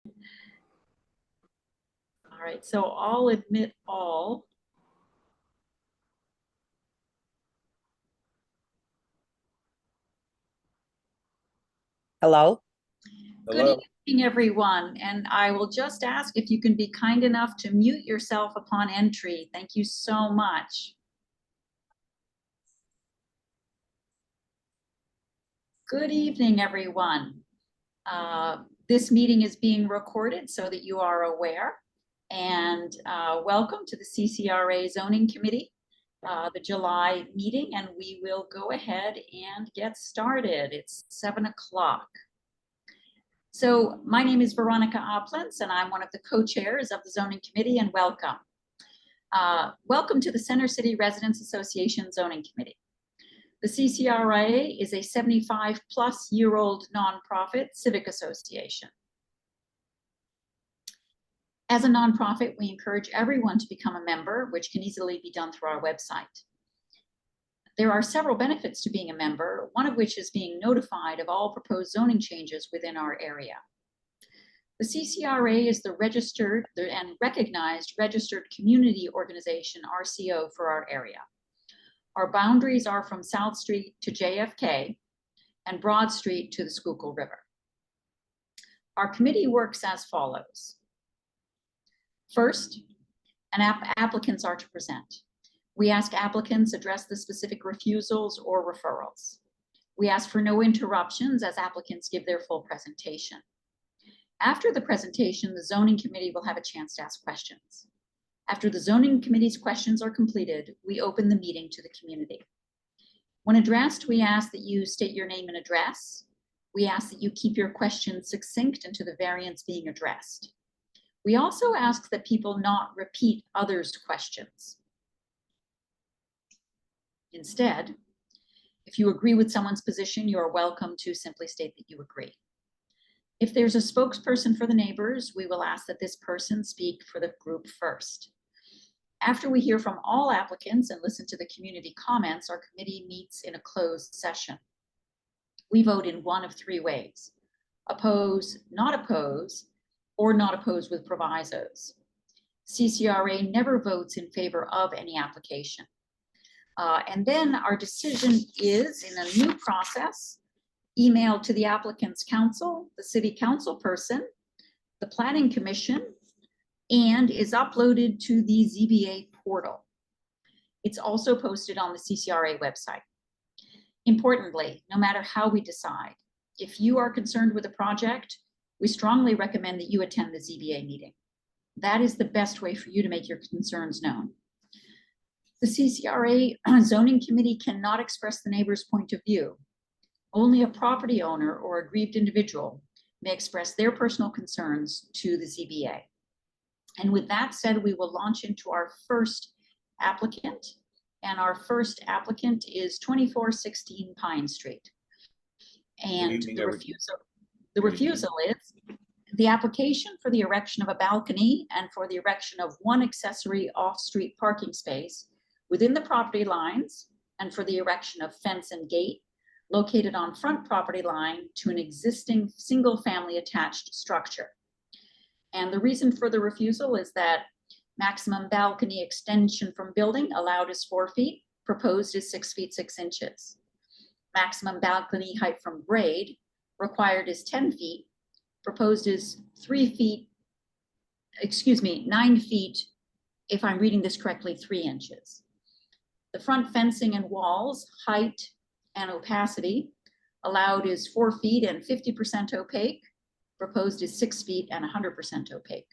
All right, so I'll admit all. Hello? Good evening, everyone. And I will just ask if you can be kind enough to mute yourself upon entry. Thank you so much. Good evening, everyone. This meeting is being recorded so that you are aware. And welcome to the CCRA Zoning Committee, the July meeting, and we will go ahead and get started. It's 7 o'clock. So my name is Veronica Oplins, and I'm one of the co-chairs of the Zoning Committee, and welcome. Welcome to the Center City Residents Association Zoning Committee. The CCRA is a 75-plus-year-old nonprofit civic association. As a nonprofit, we encourage everyone to become a member, which can easily be done through our website. There are several benefits to being a member, one of which is being notified of all proposed zoning changes within our area. The CCRA is the registered and recognized registered community organization, RCO, for our area. Our boundaries are from South Street to JFK and Broad Street to the Schuylkill River. Our committee works as follows. First, applicants are to present. We ask applicants address the specific refusals or referrals. We ask for no interruptions as applicants give their full presentation. After the presentation, the zoning committee will have a chance to ask questions. After the zoning committee's questions are completed, we open the meeting to the community. When addressed, we ask that you state your name and address. We ask that you keep your questions succinct and to the variance being addressed. We also ask that people not repeat others' questions. Instead, if you agree with someone's position, you are welcome to simply state that you agree. If there's a spokesperson for the neighbors, we will ask that this person speak for the group first. After we hear from all applicants and listen to the community comments, our committee meets in a closed session. We vote in one of three ways: oppose, or not oppose with provisos. CCRA never votes in favor of any application. And then our decision is, in a new process, emailed to the applicant's counsel, the city council person, the planning commission, and is uploaded to the ZBA portal. It's also posted on the CCRA website. Importantly, no matter how we decide, if you are concerned with a project, we strongly recommend that you attend the ZBA meeting. That is the best way for you to make your concerns known. The CCRA Zoning Committee cannot express the neighbor's point of view. Only a property owner or aggrieved individual may express their personal concerns to the ZBA. And with that said, we will launch into our first applicant. And our first applicant is 2416 Pine Street. And the refusal is the application for the erection of a balcony and for the erection of one accessory off-street parking space within the property lines, and for the erection of fence and gate located on front property line to an existing single-family attached structure. And the reason for the refusal is that maximum balcony extension from building allowed is 4 feet, proposed is 6 feet 6 inches. Maximum balcony height from grade required is 10 feet, proposed is 9 feet, if I'm reading this correctly, 3 inches. The front fencing and walls, height and opacity allowed is 4 feet and 50% opaque. Proposed is 6 feet and 100% opaque.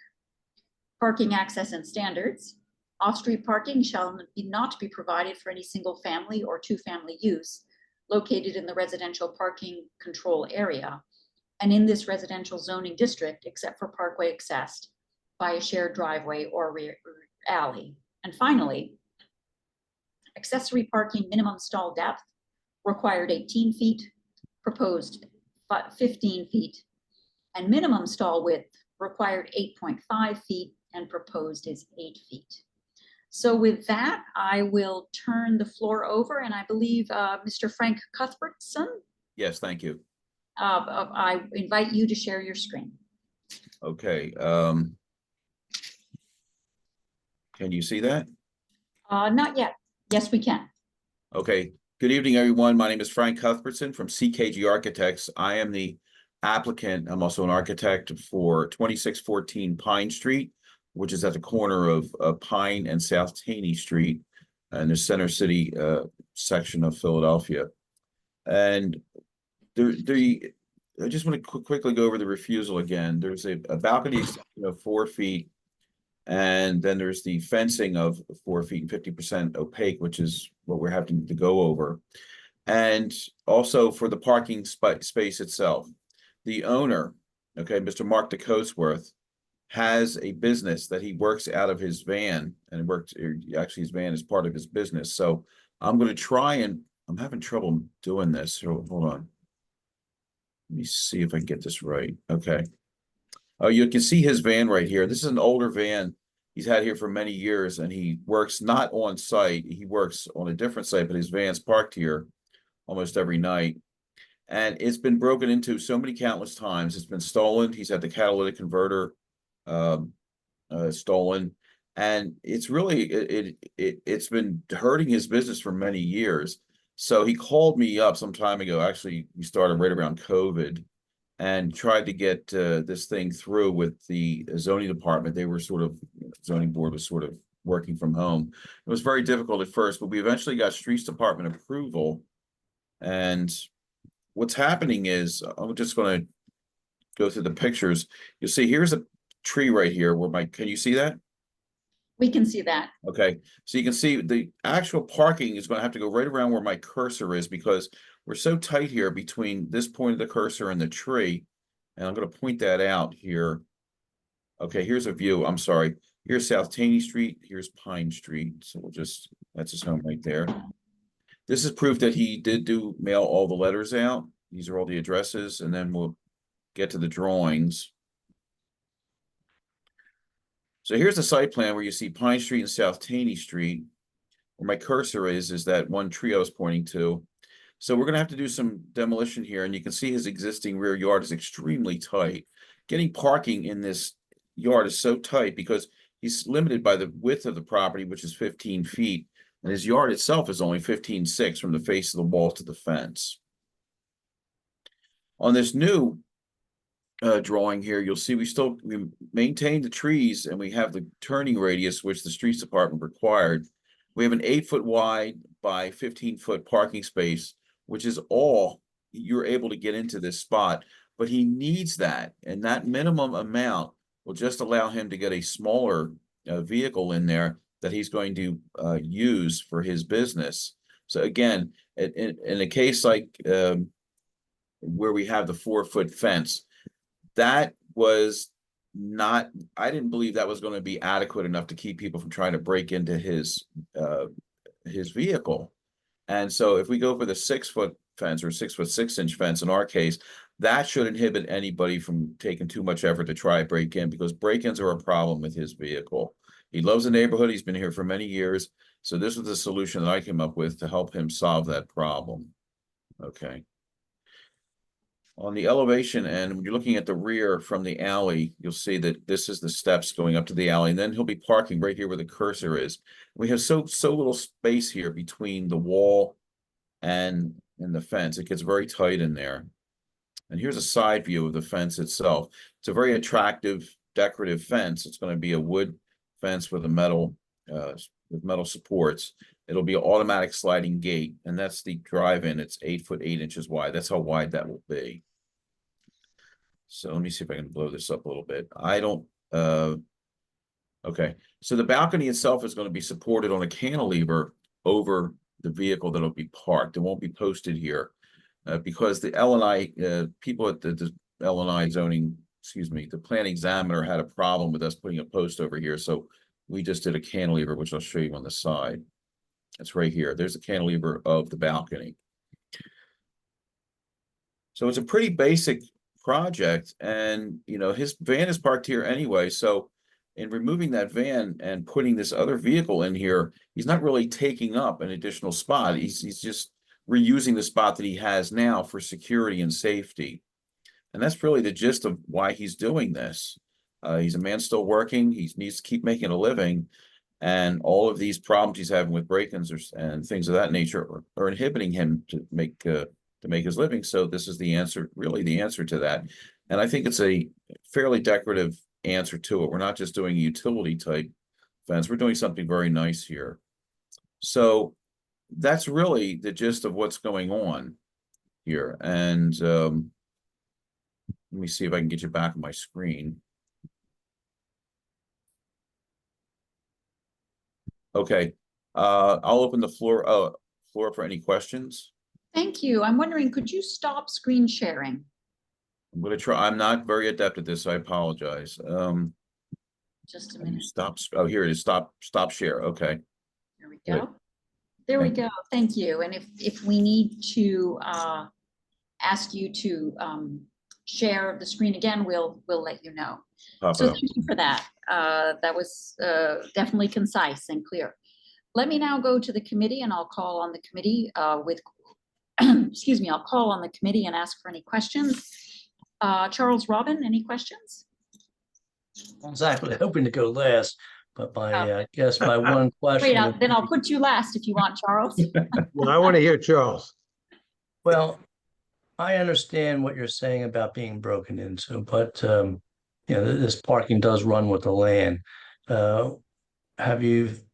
Parking access and standards. Off-street parking shall not be provided for any single family or two-family use located in the residential parking control area and in this residential zoning district, except for parkway accessed by a shared driveway or rear alley. And finally, accessory parking minimum stall depth required 18 feet, proposed 15 feet, and minimum stall width required 8.5 feet and proposed is 8 feet. So with that, I will turn the floor over, and I believe Mr. Frank Cuthbertson. Yes, thank you. I invite you to share your screen. Okay, can you see that? Not yet. Yes, we can. Okay, good evening, everyone. My name is Frank Cuthbertson from CKG Architects. I am the applicant. I'm also an architect for 2614 Pine Street, which is at the corner of Pine and South Taney Street in the Center City section of Philadelphia. And I just want to quickly go over the refusal again. There's a balcony extension of 4 feet, and then there's the fencing of 4 feet and 50% opaque, which is what we're having to go over. And also for the parking space itself, the owner, okay, Mr. Mark DeCoatsworth, has a business that he works out of his van, and actually his van is part of his business. So I'm going to try, and I'm having trouble doing this. So hold on. Let me see if I can get this right. Okay. Oh, you can see his van right here. This is an older van he's had here for many years, and he works not on site. He works on a different site, but his van's parked here almost every night. And it's been broken into so many countless times. It's been stolen. He's had the catalytic converter stolen. And it's really, it's been hurting his business for many years. So he called me up some time ago. Actually, we started right around COVID, and tried to get this thing through with the zoning department. They were sort of, zoning board was sort of working from home. It was very difficult at first, but we eventually got streets department approval. And what's happening is, I'm just going to go through the pictures. You'll see here's a tree right here where can you see that? We can see that. Okay, so you can see the actual parking is going to have to go right around where my cursor is, because we're so tight here between this point of the cursor and the tree. And I'm going to point that out here. Okay, here's a view. I'm sorry. Here's South Taney Street. Here's Pine Street. So that's his home right there. This is proof that he did mail all the letters out. These are all the addresses, and then we'll get to the drawings. So here's the site plan where you see Pine Street and South Taney Street. Where my cursor is that one tree I was pointing to. So we're going to have to do some demolition here, and you can see his existing rear yard is extremely tight. Getting parking in this yard is so tight because he's limited by the width of the property, which is 15 feet, and his yard itself is only 15.6 from the face of the wall to the fence. On this new drawing here, you'll see we maintain the trees, and we have the turning radius, which the streets department required. We have an 8-foot wide by 15-foot parking space, which is all you're able to get into this spot, but he needs that. And that minimum amount will just allow him to get a smaller vehicle in there that he's going to use for his business. So again, in a case like where we have the 4-foot fence, that was not, I didn't believe that was going to be adequate enough to keep people from trying to break into his vehicle. And so if we go for the 6-foot fence or 6'6" fence, in our case, that should inhibit anybody from taking too much effort to try to break in, because break-ins are a problem with his vehicle. He loves the neighborhood. He's been here for many years. So this was the solution that I came up with to help him solve that problem. Okay. On the elevation end, when you're looking at the rear from the alley, you'll see that this is the steps going up to the alley, and then he'll be parking right here where the cursor is. We have so little space here between the wall and the fence. It gets very tight in there. And here's a side view of the fence itself. It's a very attractive, decorative fence. It's going to be a wood fence with metal supports. It'll be an automatic sliding gate, and that's the drive-in. It's 8 foot 8 inches wide. That's how wide that will be. So let me see if I can blow this up a little bit. Okay. So the balcony itself is going to be supported on a cantilever over the vehicle that'll be parked. It won't be posted here because the L&I people at the L&I zoning, the plan examiner had a problem with us putting a post over here. So we just did a cantilever, which I'll show you on the side. It's right here. There's a cantilever of the balcony. So it's a pretty basic project, and his van is parked here anyway. So in removing that van and putting this other vehicle in here, he's not really taking up an additional spot. He's just reusing the spot that he has now for security and safety. And that's really the gist of why he's doing this. He's a man still working. He needs to keep making a living. And all of these problems he's having with break-ins and things of that nature are inhibiting him to make his living. So this is the answer, really the answer to that. And I think it's a fairly decorative answer to it. We're not just doing a utility type fence. We're doing something very nice here. So that's really the gist of what's going on here. And let me see if I can get you back on my screen. Okay, I'll open the floor for any questions. Thank you. I'm wondering, could you stop screen sharing? I'm gonna try. I'm not very adept at this. I apologize. Just a minute. Stop. Oh, here it is. Stop share. Okay. There we go. There we go. Thank you. And if we need to ask you to share the screen again, we'll let you know. So thank you for that. That was definitely concise and clear. Let me now go to the committee, and I'll call on the committee excuse me, I'll call on the committee and ask for any questions. Charles Robin, any questions? I was actually hoping to go last, but I guess my one question. Great, then I'll put you last if you want, Charles. Well, I want to hear Charles. Well, I understand what you're saying about being broken into, but you know, this parking does run with the land.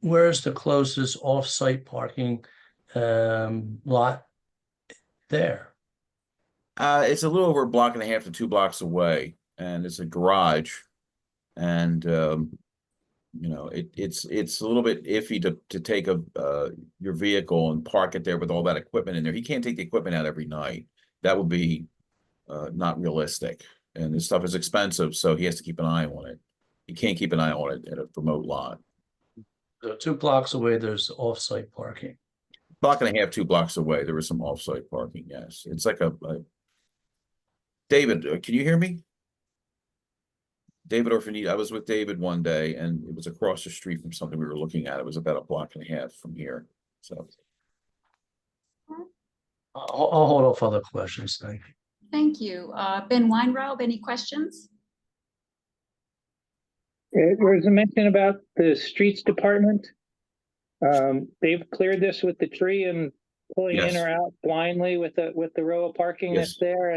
Where's the closest off-site parking lot there? It's a little over a block and a half to 2 blocks away, and it's a garage. And you know, it's a little bit iffy to take your vehicle and park it there with all that equipment in there. He can't take the equipment out every night. That would be not realistic. And this stuff is expensive, so he has to keep an eye on it. He can't keep an eye on it at a remote lot. So 2 blocks away, there's off-site parking. Block and a half, 2 blocks away, there was some off-site parking. Yes, it's like a David, can you hear me? David Orfanita, I was with David one day, and it was across the street from something we were looking at. It was about a block and a half from here. So I'll hold off other questions. Thank you. Thank you. Ben Weinraub, any questions? There was a mention about the streets department. They've cleared this with the tree and pulling in or out blindly with the row of parking that's there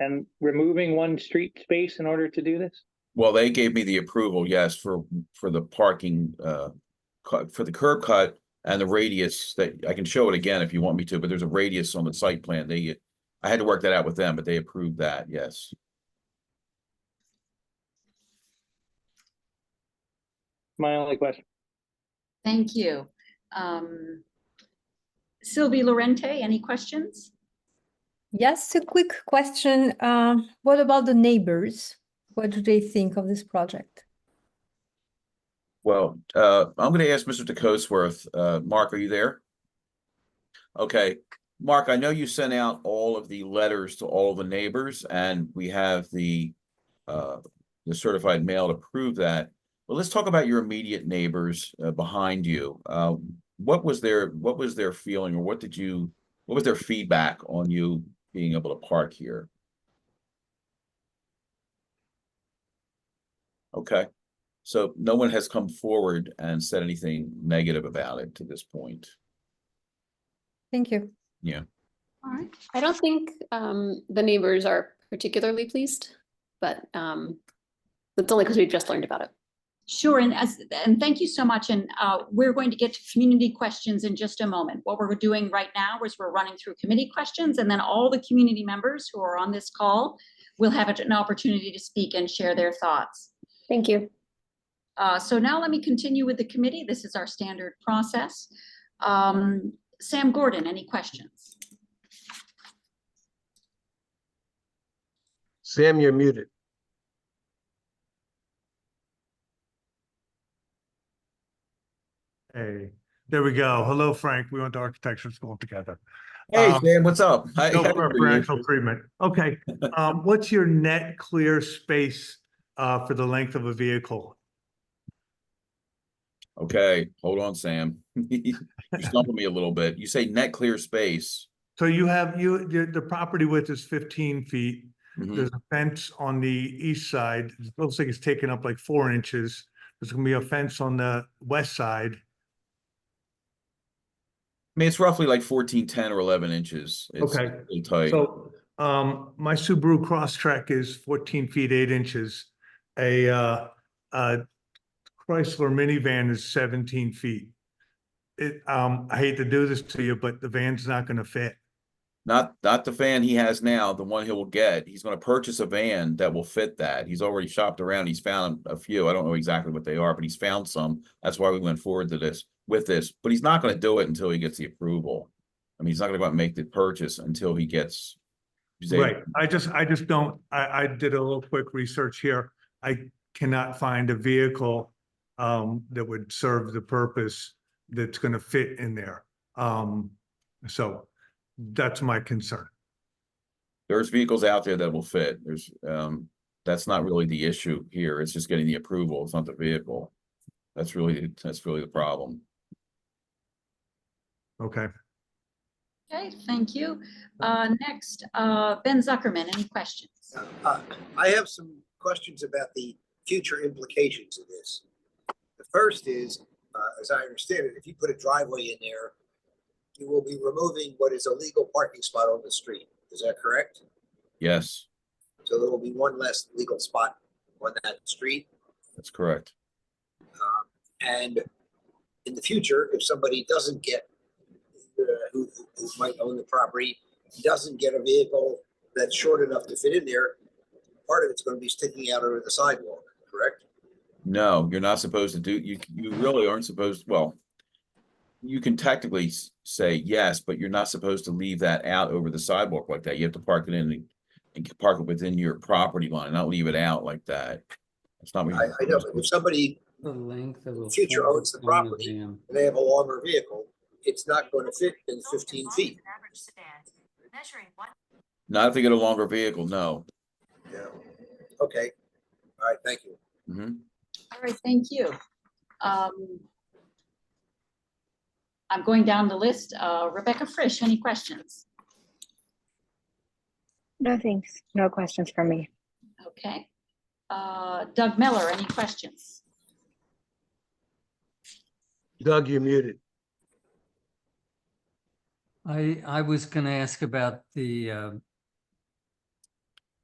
and removing one street space in order to do this. Well, they gave me the approval, yes, for the parking, for the curb cut and the radius. That I can show it again if you want me to, but there's a radius on the site plan. I had to work that out with them, but they approved that, yes. My only question. Thank you. Sylvie Lorente, any questions? Yes, a quick question. What about the neighbors? What do they think of this project? Well, I'm going to ask Mr. DeCoseworth. Mark, are you there? Okay. Mark, I know you sent out all of the letters to all the neighbors, and we have the certified mail to prove that. Well, let's talk about your immediate neighbors behind you. What was their feeling, or what was their feedback on you being able to park here? Okay, so no one has come forward and said anything negative about it to this point. Thank you. Yeah. All right. I don't think the neighbors are particularly pleased, but that's only because we just learned about it. Sure, and thank you so much. And we're going to get to community questions in just a moment. What we're doing right now is we're running through committee questions, and then all the community members who are on this call will have an opportunity to speak and share their thoughts. Thank you. So now let me continue with the committee. This is our standard process. Sam Gordon, any questions? Sam, you're muted. Hey, there we go. Hello, Frank. We went to architecture school together. Hey, Sam, what's up? No preferential treatment. Okay. What's your net clear space for the length of a vehicle? Okay, hold on, Sam. You're stumping me a little bit. You say net clear space. So you have the property width is 15 feet. Mhm. There's a fence on the east side. It looks like it's taken up like 4 inches. There's gonna be a fence on the west side. I mean, it's roughly like 14, 10 or 11 inches. It's Okay. pretty tight. So, my Subaru Crosstrek is 14 feet, 8 inches. A Chrysler minivan is 17 feet. I hate to do this to you, but the van's not gonna fit. Not the van he has now, the one he will get. He's going to purchase a van that will fit that. He's already shopped around. He's found a few. I don't know exactly what they are, but he's found some. That's why we went forward to this with this. But he's not going to do it until he gets the approval. I mean, he's not going to go out and make the purchase until he gets. Right. I just don't, I did a little quick research here. I cannot find a vehicle that would serve the purpose that's gonna fit in there. So that's my concern. There's vehicles out there that will fit. There's that's not really the issue here. It's just getting the approval. It's not the vehicle. That's really the problem. Okay. Okay, thank you. Next, Ben Zuckerman, any questions? I have some questions about the future implications of this. The first is, as I understand it, if you put a driveway in there, you will be removing what is a legal parking spot on the street. Is that correct? Yes, So there will be one less legal spot on that street. that's correct. And in the future, if somebody doesn't get, who might own the property, doesn't get a vehicle that's short enough to fit in there, part of it's going to be sticking out over the sidewalk, correct? No, you're not supposed to do, you really aren't supposed, well, you can technically say yes, but you're not supposed to leave that out over the sidewalk like that. You have to park it in and park it within your property line, not leave it out like that. It's not. I know, but if somebody The length of in a the future full owns the property exam. and they have a longer vehicle, it's not going to fit in 15 feet. Not if they get a longer vehicle, no. Yeah. Okay. All right. Thank you. Mhm. All right, thank you. I'm going down the list. Rebecca Frisch, any questions? No, thanks. No questions for me. Okay. Doug Miller, any questions? Doug, you're muted. I was gonna ask about the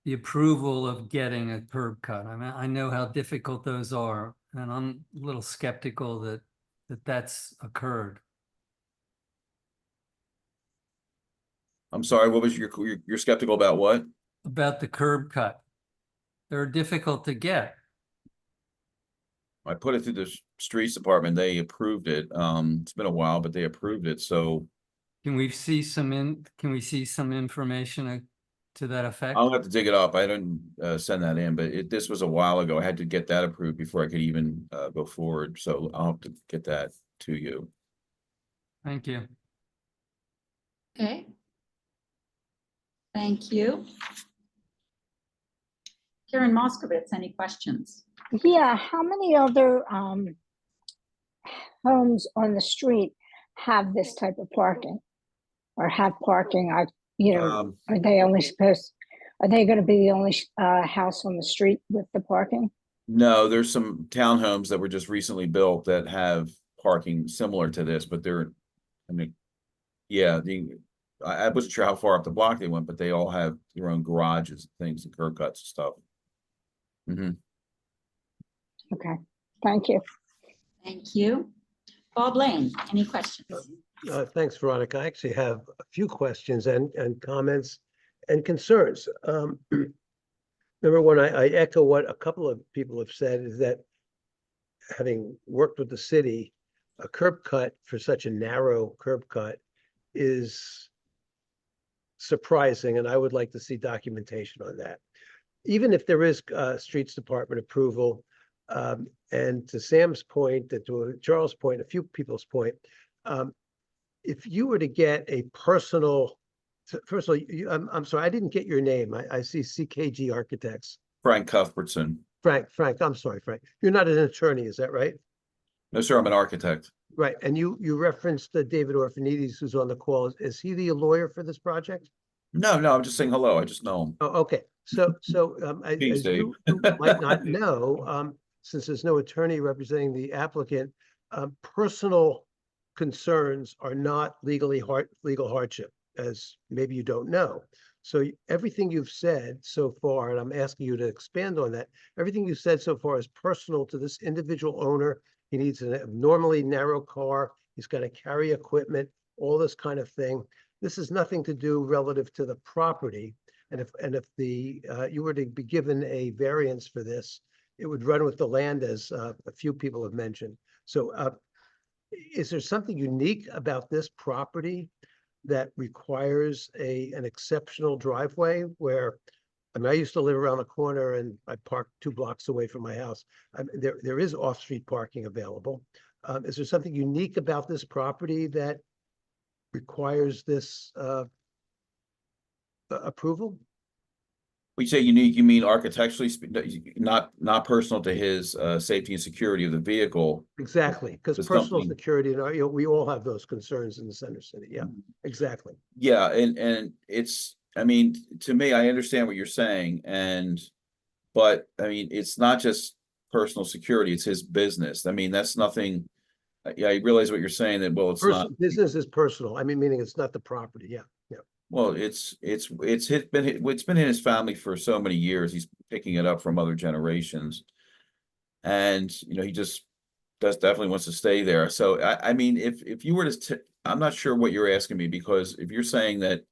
approval of getting a curb cut. I mean, I know how difficult those are, and I'm a little skeptical that that's occurred. I'm sorry, what was you're skeptical about what? About the curb cut. They're difficult to get. I put it through the streets department. They approved it. It's been a while, but they approved it. So Can we see some information to that effect? I'll have to dig it up. I didn't send that in, but this was a while ago. I had to get that approved before I could even go forward. So I'll have to get that to you. Thank you. Okay. Thank you. Karen Moskowitz, any questions? Yeah, how many other homes on the street have this type of parking? Or have parking? Are they going to be the only house on the street with the parking? No, there's some townhomes that were just recently built that have parking similar to this, but they're, I mean, yeah, I wasn't sure how far up the block they went, but they all have their own garages, things, and curb cuts and stuff. Mm-hmm. Okay, thank you. Thank you. Bob Lane, any questions? Thanks, Veronica. I actually have a few questions and comments and concerns. Number one, I echo what a couple of people have said, is that having worked with the city, a curb cut for such a narrow curb cut is surprising, and I would like to see documentation on that. Even if there is streets department approval, and to Sam's point, to Charles' point, a few people's point, if you were to get a personal, first of all, I'm sorry, I didn't get your name. I see CKG Architects. Frank Cuthbertson. Frank, I'm sorry, Frank. You're not an attorney, is that right? No, sir, I'm an architect. Right, and you referenced David Orphanides, who's on the call. Is he the lawyer for this project? No, I'm just saying hello. I just know him. Oh, okay. Please, as Dave. you might not know, since there's no attorney representing the applicant, personal concerns are not legal hardship, as maybe you don't know. So everything you've said so far, and I'm asking you to expand on that, everything you've said so far is personal to this individual owner. He needs an abnormally narrow car. He's got to carry equipment, all this kind of thing. This has nothing to do relative to the property. And if you were to be given a variance for this, it would run with the land, as a few people have mentioned. So is there something unique about this property that requires an exceptional driveway where, I mean, I used to live around the corner and I parked 2 blocks away from my house. There is off-street parking available. Is there something unique about this property that requires this approval? When you say unique, you mean architecturally, not personal to his safety and security of the vehicle. Exactly, because There's personal something- security, and we all have those concerns in the center city. Yeah, exactly. Yeah, and it's, I mean, to me, I understand what you're saying, but I mean, it's not just personal security, it's his business. I mean, that's nothing. Yeah, I realize what you're saying, that, well, it's not. Business is personal. I mean, meaning it's not the property. Yeah, yeah. Well, it's been in his family for so many years. He's picking it up from other generations. And, he just definitely wants to stay there. So I mean, if you were to, I'm not sure what you're asking me, because if you're saying that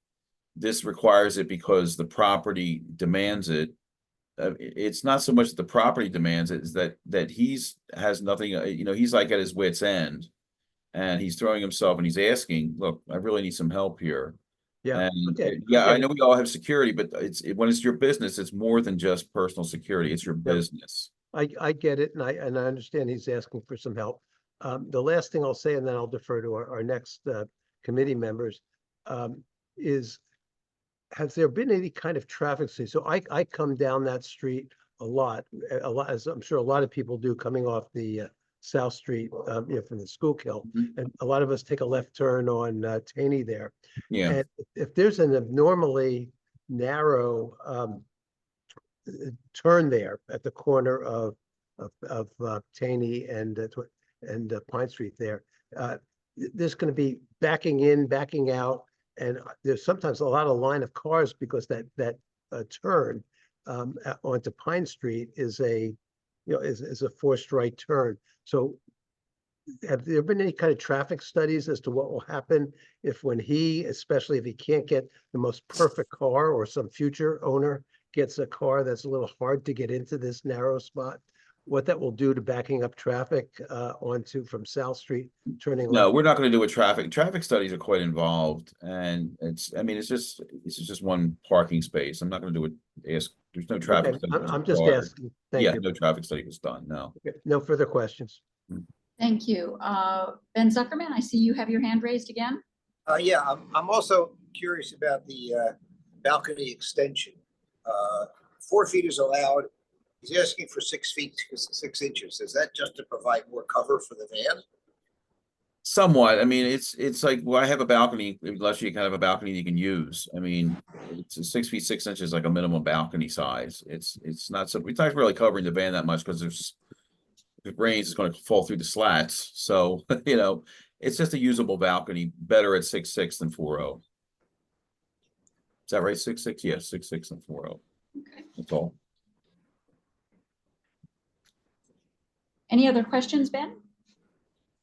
this requires it because the property demands it, it's not so much that the property demands it, is that has nothing, he's like at his wit's end, and he's throwing himself and he's asking, look, I really need some help here. Yeah. And Okay. yeah, I know we all have security, but when it's your business, it's more than just personal security. It's your business. I get it, and I understand he's asking for some help. The last thing I'll say, and then I'll defer to our next committee members, is, has there been any kind of traffic study? So I come down that street a lot, as I'm sure a lot of people do, coming off the South Street, from the Schuylkill, and a lot of us take a left turn on Taney there. Yeah. And if there's an abnormally narrow turn there at the corner of Taney and Pine Street there, there's going to be backing in, backing out, and there's sometimes a lot of line of cars, because that turn onto Pine Street is a forced right turn. So have there been any kind of traffic studies as to what will happen especially if he can't get the most perfect car, or some future owner gets a car that's a little hard to get into this narrow spot, what that will do to backing up traffic from South Street, turning left? No, we're not going to do a traffic studies are quite involved, and it's just one parking space. I'm not going to do it. There's no traffic. Okay, I'm just required. asking. Thank you. No traffic study was done. No. Okay, no further questions. Thank you. Ben Zuckerman, I see you have your hand raised again. Yeah, I'm also curious about the balcony extension. 4 feet is allowed. He's asking for 6 feet, 6 inches. Is that just to provide more cover for the van? Somewhat. I mean, it's like, well, I have a balcony, unless you kind of have a balcony you can use. I mean, it's a 6 feet 6 inches, like a minimum balcony size. It's not really covering the van that much, because if it rains, it's going to fall through the slats. So, it's just a usable balcony, better at 6'6" than 4'0". Is that right? 6'6"? Yeah, 6'6" and 4'0". Okay. That's all. Any other questions, Ben?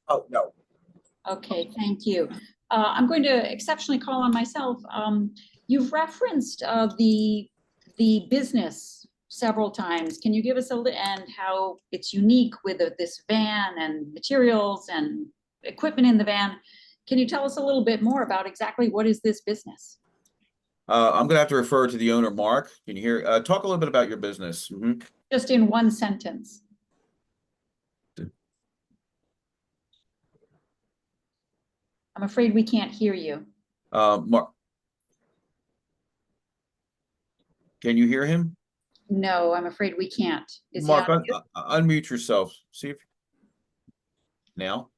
Oh, no. Okay, thank you. I'm going to exceptionally call on myself. You've referenced the business several times. Can you give us and how it's unique with this van and materials and equipment in the van? Can you tell us a little bit more about exactly what is this business? I'm gonna have to refer to the owner, Mark. Can you hear? Talk a little bit about your business. Just in one sentence. I'm afraid we can't hear you. Mark, can you hear him? No, I'm afraid we can't. Is he Mark, on mute? unmute yourself. See if now.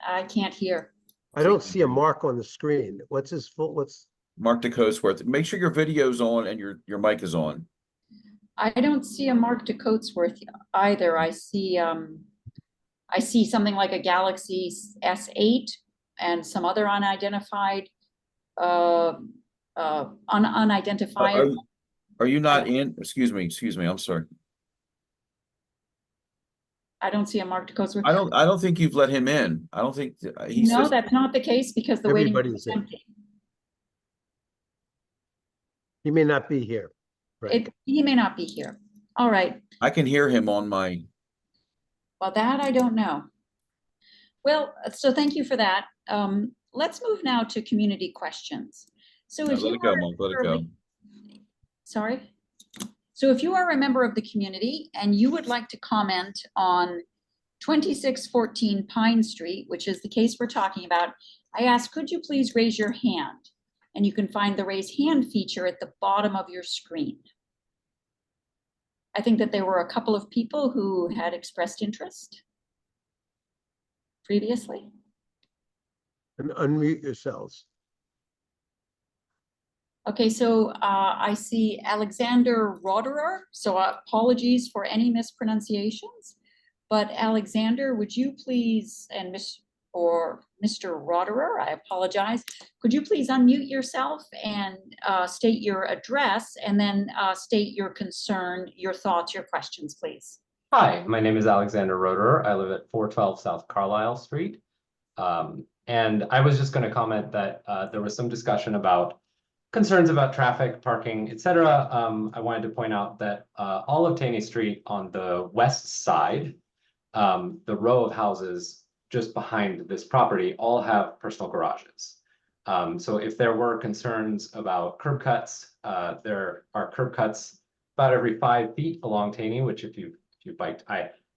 I can't hear. I don't see a mark on the screen. What's his full? Mark DeCoatsworth. Make sure your video's on and your mic is on. I don't see a Mark DeCoatsworth either. I see something like a Galaxy S8 and some other unidentified unidentified. Are you not in? Excuse me. I'm sorry. I don't see a Mark DeCoatsworth. I don't think you've let him in. I don't think he No, says. that's not the case because the waiting room is Everybody's in. empty. He may not be here. Right. He may not be here. All right. I can hear him on my. Well, that I don't know. Well, so thank you for that. Let's move now to community questions. So if Let it go, Monk. Let it go. Sorry. So if you are a member of the community and you would like to comment on 2614 Pine Street, which is the case we're talking about, I ask, could you please raise your hand? And you can find the raise hand feature at the bottom of your screen. I think that there were a couple of people who had expressed interest previously. And unmute yourselves. Okay, so I see Alexander Roderer, so apologies for any mispronunciations, but Alexander, would you please, and Mr. Roderer, I apologize, could you please unmute yourself and state your address and then state your concern, your thoughts, your questions, please. Hi, my name is Alexander Roderer. I live at 412 South Carlisle Street. And I was just going to comment that there was some discussion about concerns about traffic, parking, etc. I wanted to point out that all of Taney Street on the west side, the row of houses just behind this property all have personal garages. So if there were concerns about curb cuts, there are curb cuts about every 5 feet along Taney, which if you biked,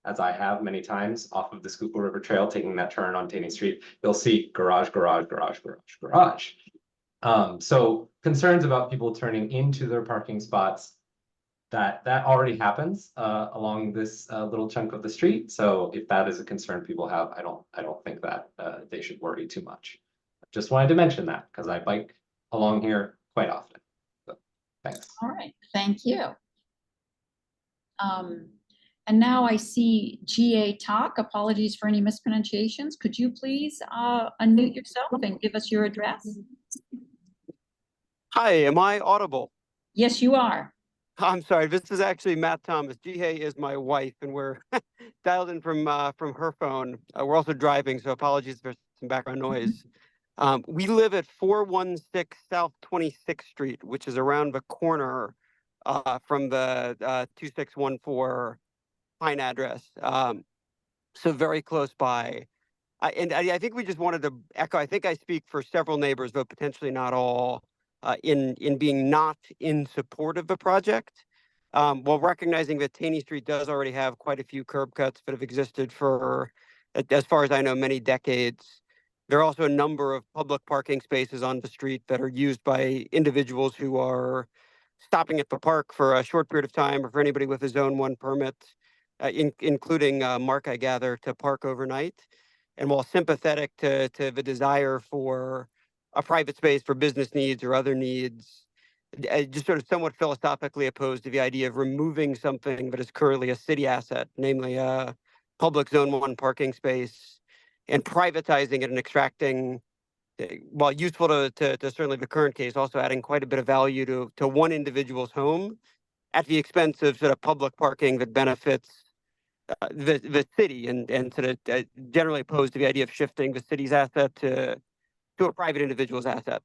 as I have many times off of the Schuylkill River Trail, taking that turn on Taney Street, you'll see garage, garage, garage, garage, garage. So concerns about people turning into their parking spots, that already happens along this little chunk of the street. So if that is a concern people have, I don't think that they should worry too much. Just wanted to mention that because I bike along here quite often. So, thanks. All right, thank you. And now I see GA Talk. Apologies for any mispronunciations. Could you please unmute yourself and give us your address? Hi, am I audible? Yes, you are. I'm sorry, this is actually Matt Thomas. GA is my wife, and we're dialed in from her phone. We're also driving, so apologies for some background noise. We live at 416 South 26th Street, which is around the corner from the 2614 Pine address. So very close by. I think we just wanted to echo, I think I speak for several neighbors, but potentially not all, in being not in support of the project, while recognizing that Taney Street does already have quite a few curb cuts that have existed for, as far as I know, many decades. There are also a number of public parking spaces on the street that are used by individuals who are stopping at the park for a short period of time, or for anybody with a Zone 1 permit, including Mark, I gather, to park overnight. And while sympathetic to the desire for a private space for business needs or other needs, just sort of somewhat philosophically opposed to the idea of removing something that is currently a city asset, namely a public Zone 1 parking space, and privatizing it and extracting, while useful to certainly the current case, also adding quite a bit of value to one individual's home at the expense of sort of public parking that benefits the city, and sort of generally opposed to the idea of shifting the city's asset to a private individual's asset.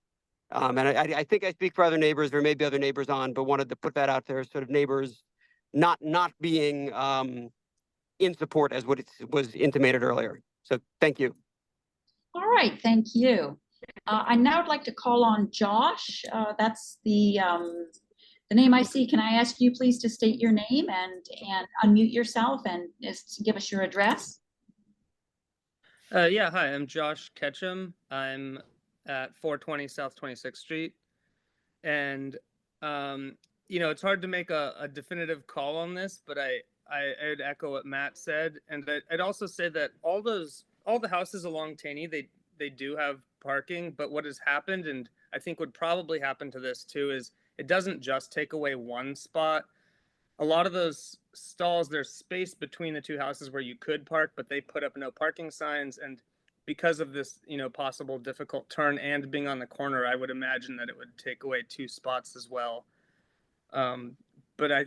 And I think I speak for other neighbors. There may be other neighbors on, but wanted to put that out there, sort of neighbors not being in support as what was intimated earlier. So thank you. All right, thank you. I now would like to call on Josh. That's the name I see. Can I ask you please to state your name and unmute yourself and just give us your address? Yeah, hi, I'm Josh Ketchum. I'm at 420 South 26th Street. And, you know, it's hard to make a definitive call on this, but I'd echo what Matt said. And I'd also say that all the houses along Taney, they do have parking, but what has happened, and I think would probably happen to this too is it doesn't just take away one spot. A lot of those stalls, there's space between the two houses where you could park, but they put up no parking signs. And because of this, possible difficult turn and being on the corner, I would imagine that it would take away 2 spots as well. But I,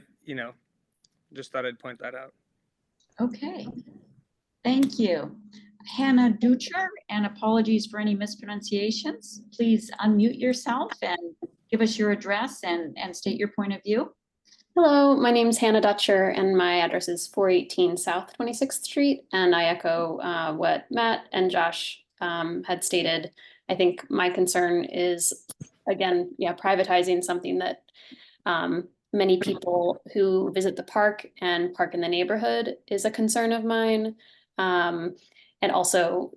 just thought I'd point that out. Okay, thank you. Hannah Ducher, and apologies for any mispronunciations. Please unmute yourself and give us your address and state your point of view. Hello, my name is Hannah Dutcher and my address is 418 South 26th Street. And I echo what Matt and Josh had stated. I think my concern is, again, privatizing something that many people who visit the park and park in the neighborhood is a concern of mine. And also,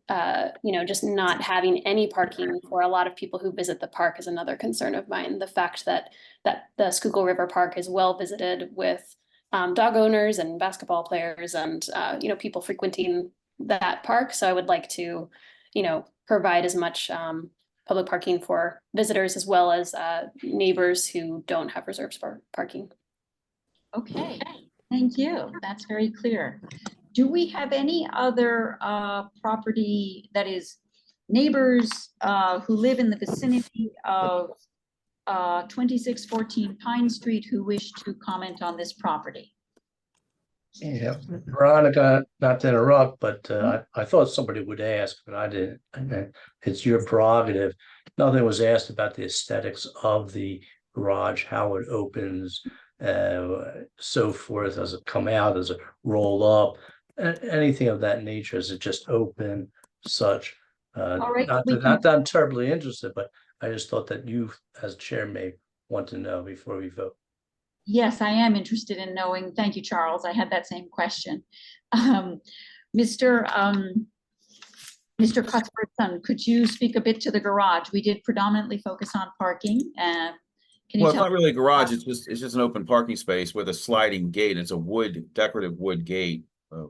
just not having any parking for a lot of people who visit the park is another concern of mine. The fact that the Schuylkill River Park is well visited with dog owners and basketball players and, people frequenting that park. So I would like to, provide as much public parking for visitors as well as neighbors who don't have reserves for parking. Okay, thank you. That's very clear. Do we have any other property, that is neighbors who live in the vicinity of 2614 Pine Street who wish to comment on this property? Yeah, Veronica, not to interrupt, but I thought somebody would ask, but I didn't. And it's your prerogative. Nothing was asked about the aesthetics of the garage, how it opens, so forth. Does it come out? Does it roll up? Anything of that nature? Is it just open, such? All right, not that I'm terribly interested, but I just thought that you, as chair, may want to know before we vote. Yes, I am interested in knowing. Thank you, Charles. I had that same question. Mr. Cuthbertson, could you speak a bit to the garage? We did predominantly focus on parking. Can you Well, it's tell not really a garage. It's just an open parking space with a sliding gate. It's a decorative wood gate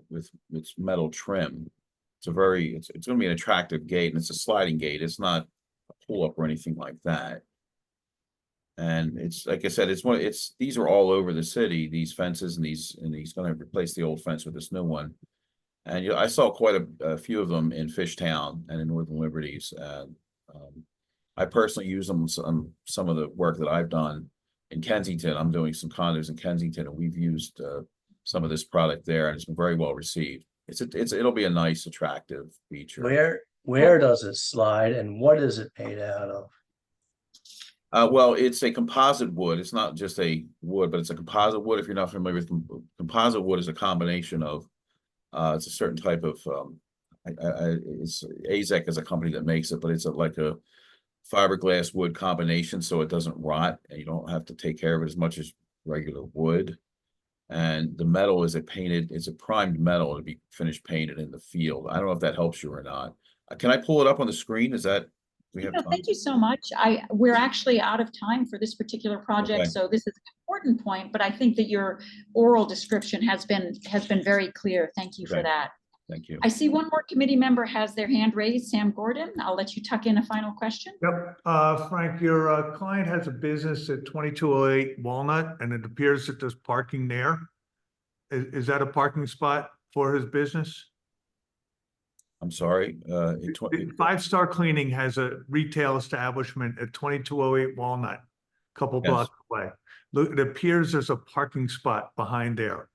with its metal trim. It's going to be an attractive gate, and it's a sliding gate. It's not a pull up or anything like that. And it's, like I said, these are all over the city, these fences, and he's going to replace the old fence with this new one. And I saw quite a few of them in Fishtown and in Northern Liberties. And I personally use them on some of the work that I've done in Kensington. I'm doing some condos in Kensington, and we've used some of this product there, and it's been very well received. It'll be a nice, attractive feature. Where does it slide, and what is it made out of? Well, it's a composite wood. It's not just a wood, but it's a composite wood. If you're not familiar with composite wood, is a combination of it's a certain type of it's AZEK is a company that makes it, but it's like a fiberglass wood combination, so it doesn't rot, and you don't have to take care of it as much as regular wood. And the metal is it's a primed metal to be finished painted in the field. I don't know if that helps you or not. Can I pull it up on the screen? Is that? Thank you so much. We're actually out of time for this particular project, so this is an important point, but I think that your oral description has been very clear. Thank you for that. Thank you. I see one more committee member has their hand raised, Sam Gordon. I'll let you tuck in a final question. Yep. Frank, your client has a business at 2208 Walnut, and it appears that there's parking there. Is that a parking spot for his business? I'm sorry. 5 Star Cleaning has a retail establishment at 2208 Walnut, a couple blocks away. Look, it appears there's a parking spot behind there.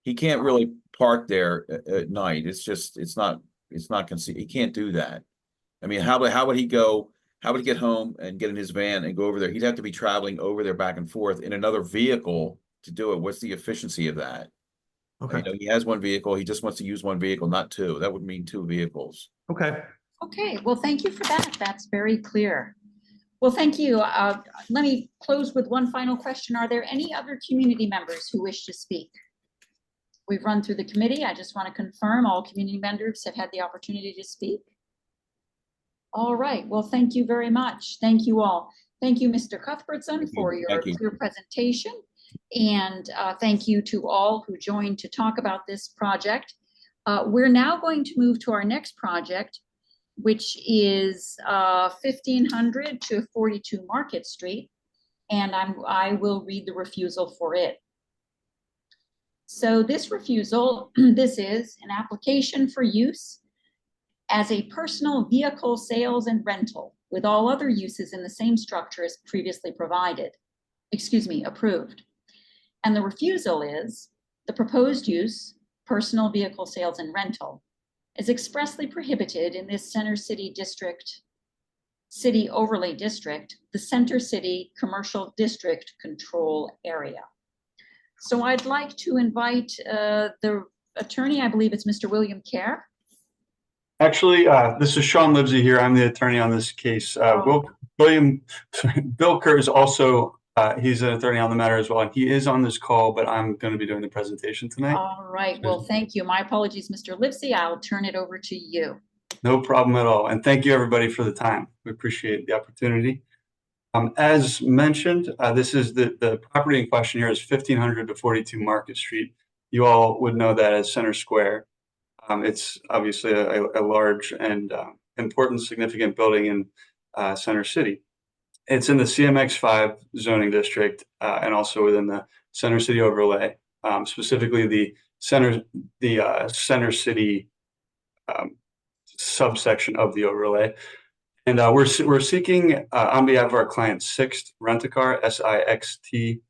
He can't really park there at night. It's not conceivable. He can't do that. I mean, how would he go? How would he get home and get in his van and go over there? He'd have to be traveling over there back and forth in another vehicle to do it. What's the efficiency of that? Okay. He has one vehicle. He just wants to use one vehicle, not 2. That would mean 2 vehicles. Okay. Okay, well, thank you for that. That's very clear. Well, thank you. Let me close with one final question. Are there any other community members who wish to speak? We've run through the committee. I just want to confirm all community members have had the opportunity to speak. All right, well, thank you very much. Thank you all. Thank you, Mr. Cuthbertson, for your clear presentation. And thank you to all who joined to talk about this project. We're now going to move to our next project, which is 1500 to 42 Market Street. And I will read the refusal for it. So this refusal, this is an application for use as a personal vehicle sales and rental with all other uses in the same structure as previously approved. And the refusal is the proposed use, personal vehicle sales and rental, is expressly prohibited in this Center City Overlay District, the Center City Commercial District Control Area. So I'd like to invite the attorney, I believe it's Mr. William Kerr. Actually, this is Sean Livesey here. I'm the attorney on this case. Bill Kerr is also, he's an attorney on the matter as well, and he is on this call, but I'm going to be doing the presentation tonight. All right, well, thank you. My apologies, Mr. Livesey. I'll turn it over to you. No problem at all. And thank you everybody for the time. We appreciate the opportunity. As mentioned, this is the property in question here is 1500 to 42 Market Street. You all would know that as Center Square. It's obviously a large and important, significant building in Center City. It's in the CMX5 zoning district and also within the Center City overlay, specifically the Center City subsection of the overlay. And we're seeking on behalf of our client Sixt Rent-A-Car, S-I-X-T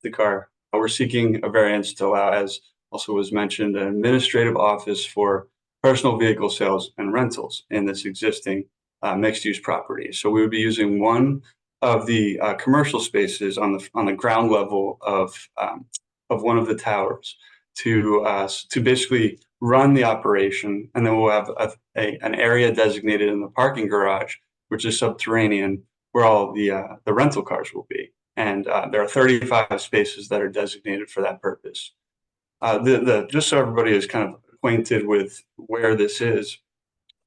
Rent-A-Car. We're seeking a variance to allow, as also was mentioned, an administrative office for personal vehicle sales and rentals in this existing mixed-use property. So we would be using one of the commercial spaces on the ground level of one of the towers to basically run the operation, and then we'll have an area designated in the parking garage, which is subterranean, where all the rental cars will be. And there are 35 spaces that are designated for that purpose. Just so everybody is kind of acquainted with where this is,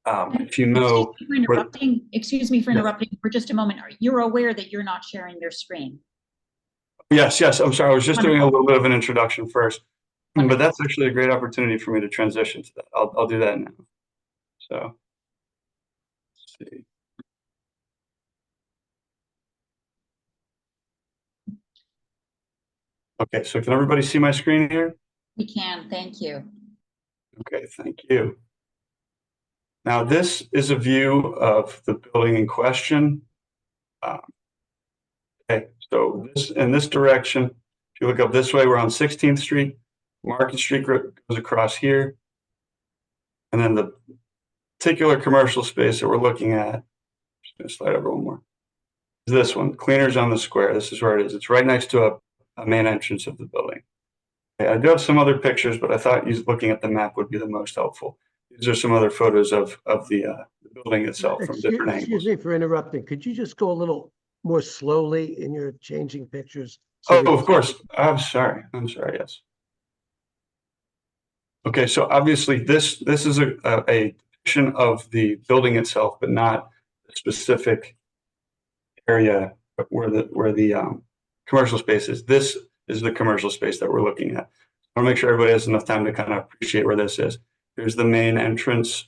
if you know. Excuse me for interrupting for just a moment. You're aware that you're not sharing your screen? Yes, I'm sorry. I was just doing a little bit of an introduction first, but that's actually a great opportunity for me to transition to that. I'll do that now. So, let's see. Okay, so can everybody see my screen here? We can, thank you. Okay, thank you. Now, this is a view of the building in question. Okay, so in this direction, if you look up this way, we're on 16th Street. Market Street goes across here. And then the particular commercial space that we're looking at, I'm just going to slide over one more, is this one, Cleaners on the Square. This is where it is. It's right next to a main entrance of the building. Okay, I do have some other pictures, but I thought looking at the map would be the most helpful. These are some other photos of the building itself from different angles. Excuse me for interrupting. Could you just go a little more slowly in your changing pictures? So of course. I'm sorry. Yes. Okay, so obviously this is a depiction of the building itself, but not the specific area where the commercial space is. This is the commercial space that we're looking at. I want to make sure everybody has enough time to kind of appreciate where this is. Here's the main entrance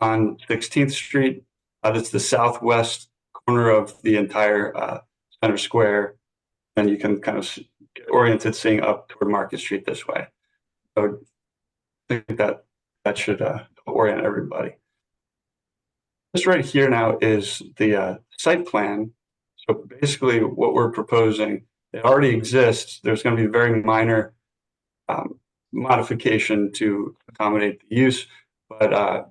on 16th Street. That's the southwest corner of the entire Center Square. And you can kind of get oriented seeing up toward Market Street this way. So I think that should orient everybody. This right here now is the site plan. So basically what we're proposing, it already exists. There's going to be very minor modification to accommodate the use, but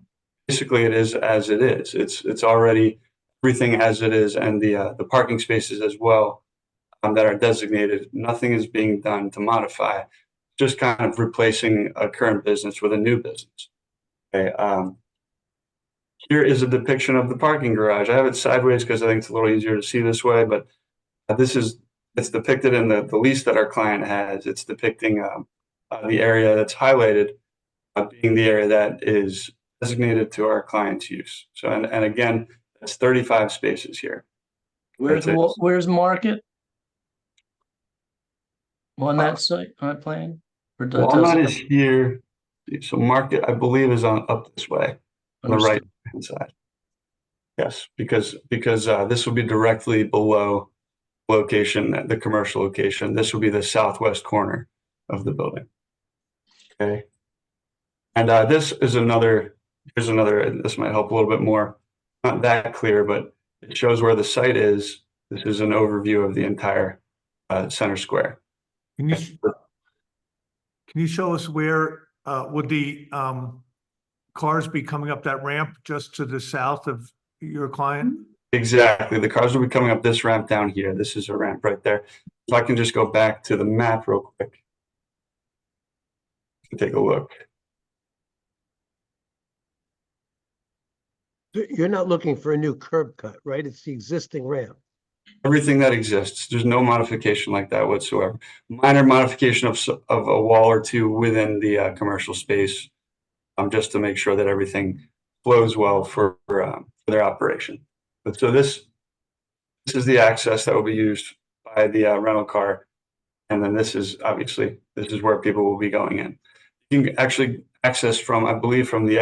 basically it is as it is. It's already everything as it is, and the parking spaces as well that are designated. Nothing is being done to modify, just kind of replacing a current business with a new business. Okay. Here is a depiction of the parking garage. I have it sideways because I think it's a little easier to see this way, but it's depicted in the lease that our client has. It's depicting the area that's highlighted being the area that is designated to our client's use. So, and again, that's 35 spaces here. Where's Market? On that site, on that plan? Walnut is here. So Market, I believe, is up this way on the right hand side. Yes, because this will be directly below location, the commercial location. This will be the southwest corner of the building. Okay. And this is another, here's another, this might help a little bit more. Not that clear, but it shows where the site is. This is an overview of the entire center square. Can you show us where, would the cars be coming up that ramp just to the south of your client? Exactly. The cars will be coming up this ramp down here. This is a ramp right there. If I can just go back to the map real quick. Take a look. You're not looking for a new curb cut, right? It's the existing ramp. Everything that exists. There's no modification like that whatsoever. Minor modification of a wall or two within the commercial space, just to make sure that everything flows well for their operation. But so this is the access that will be used by the rental car, and then this is obviously where people will be going in. You can actually access from, I believe, from the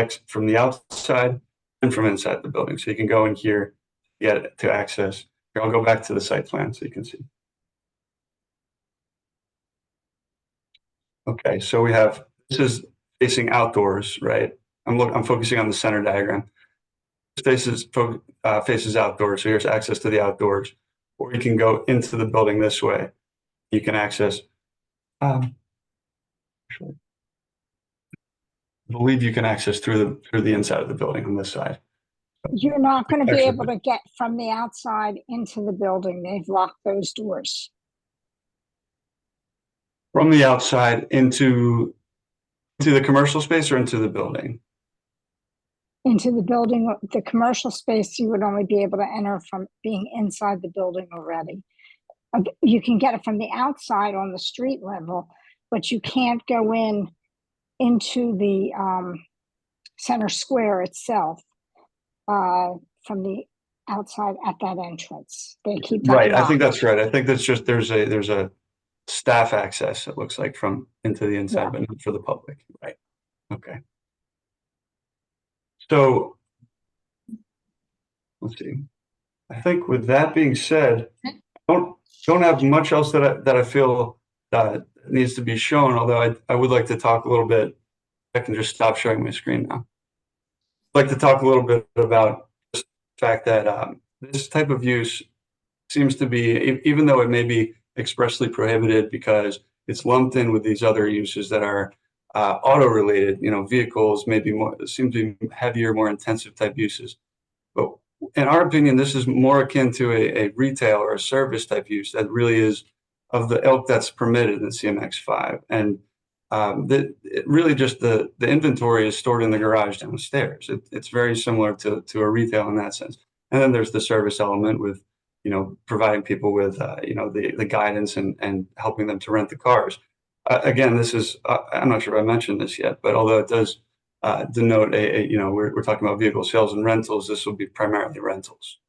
outside and from inside the building. So you can go in here, get to access. Here, I'll go back to the site plan so you can see. Okay, so we have, this is facing outdoors, right? I'm focusing on the center diagram. This faces outdoors, so here's access to the outdoors. Or you can go into the building this way. You can access, I believe you can access through the inside of the building on this side. You're not going to be able to get from the outside into the building. They've locked those doors. From the outside into the commercial space or into the building? Into the building, the commercial space, you would only be able to enter from being inside the building already. You can get it from the outside on the street level, but you can't go into the center square itself from the outside at that entrance. They keep that right. locked. I think that's right. I think that's just there's a staff access, it looks like, from into the inside, but not for the public. Right. Okay. So let's see. I think with that being said, don't have much else that I feel needs to be shown, although I would like to talk a little bit. I can just stop sharing my screen now. I'd like to talk a little bit about the fact that this type of use seems to be, even though it may be expressly prohibited because it's lumped in with these other uses that are auto related, vehicles maybe seem to be heavier, more intensive type uses. But in our opinion, this is more akin to a retail or a service type use that really is of the ilk that's permitted in CMX5. And really just the inventory is stored in the garage downstairs. It's very similar to a retail in that sense. And then there's the service element with, providing people with, the guidance and helping them to rent the cars. Again, this is, I'm not sure if I mentioned this yet, but although it does denote we're talking about vehicle sales and rentals, this will be primarily rentals.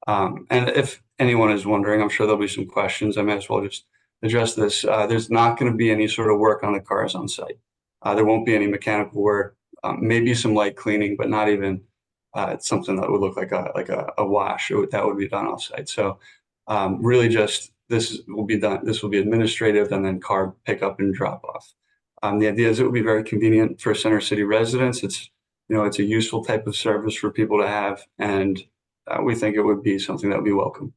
And if anyone is wondering, I'm sure there'll be some questions. I might as well just address this. There's not going to be any sort of work on the cars on site. There won't be any mechanical work, maybe some light cleaning, but not even something that would look like a wash. That would be done off site. So really just this will be done. This will be administrative and then car pickup and drop off. The idea is it will be very convenient for center city residents. It's a useful type of service for people to have, and we think it would be something that would be welcome.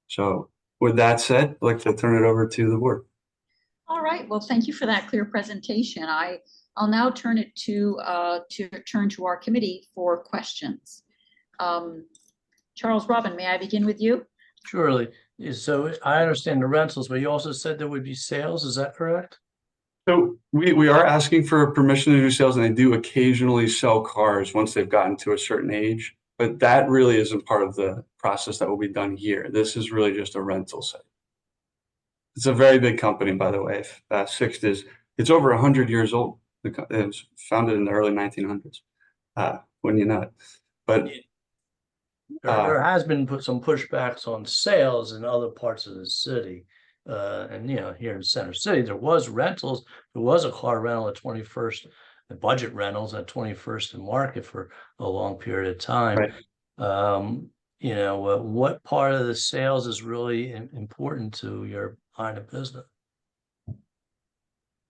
So with that said, I'd like to turn it over to the board. All right. Well, thank you for that clear presentation. I'll now turn it to our committee for questions. Charles Robin, may I begin with you? Surely. So I understand the rentals, but you also said there would be sales. Is that correct? So we are asking for permission to do sales, and they do occasionally sell cars once they've gotten to a certain age. But that really isn't part of the process that will be done here. This is really just a rental site. It's a very big company, by the way. Sixt it's over 100 years old. It was founded in the early 1900s. Wouldn't you know it? But there has been some pushbacks on sales in other parts of the city. And here in Center City, there was rentals. There was a car rental at 21st, budget rentals at 21st and Market for a long period of time. Right. What part of the sales is really important to your line of business?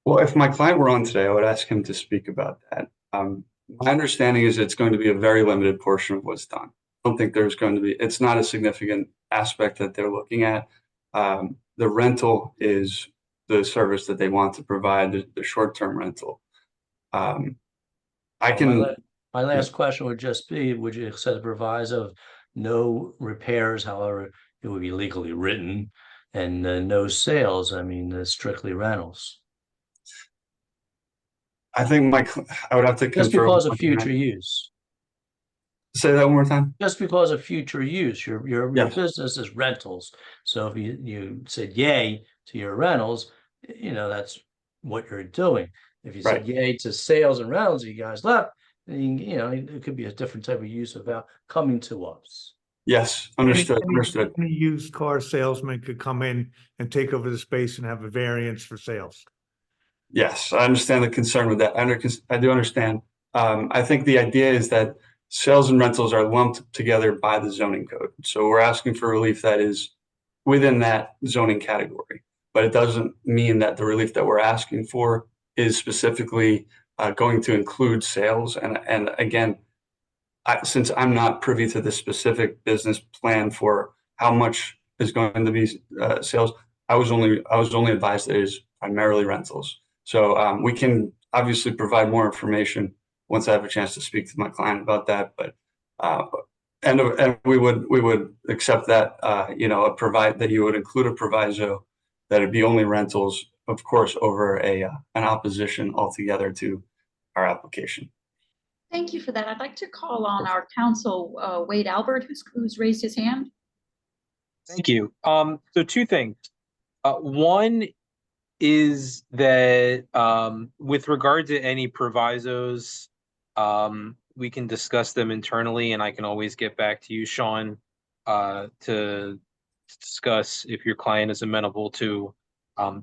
Well, if my client were on today, I would ask him to speak about that. My understanding is it's going to be a very limited portion of what's done. I don't think there's going to be, it's not a significant aspect that they're looking at. The rental is the service that they want to provide, the short-term rental. My last question would just be, would you accept a proviso of no repairs, however, it would be legally written, and no sales, I mean, strictly rentals? I think I would have to Just confirm. because of future use. Say that one more time. Just because of future use, your Yes. business is rentals. So if you said yay to your rentals, that's what you're doing. If you said yay to sales and rentals, you guys left, then, it could be a different type of use about coming to us. Yes, understood. Any used car salesman could come in and take over the space and have a variance for sales. Yes, I understand the concern with that. I do understand. I think the idea is that sales and rentals are lumped together by the zoning code. So we're asking for relief that is within that zoning category, but it doesn't mean that the relief that we're asking for is specifically going to include sales. And again, since I'm not privy to the specific business plan for how much is going to be sales, I was only advised that it is primarily rentals. So we can obviously provide more information once I have a chance to speak to my client about that. But and we would accept that that you would include a proviso that it'd be only rentals, of course, over an opposition altogether to our application. Thank you for that. I'd like to call on our counsel, Wade Albert, who's raised his hand. Thank you. So two things. One is that with regard to any provisos, we can discuss them internally, and I can always get back to you, Sean, to discuss if your client is amenable to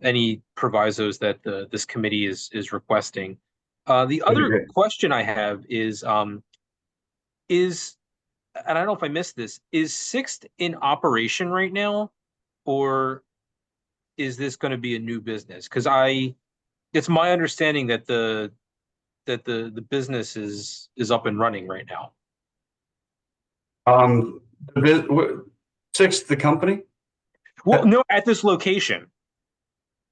any provisos that this committee is requesting. The other question I have is, and I don't know if I missed this, is Sixth in operation right now, or is this going to be a new business? Because it's my understanding that the business is up and running right now. Sixth, the company? Well, no, at this location.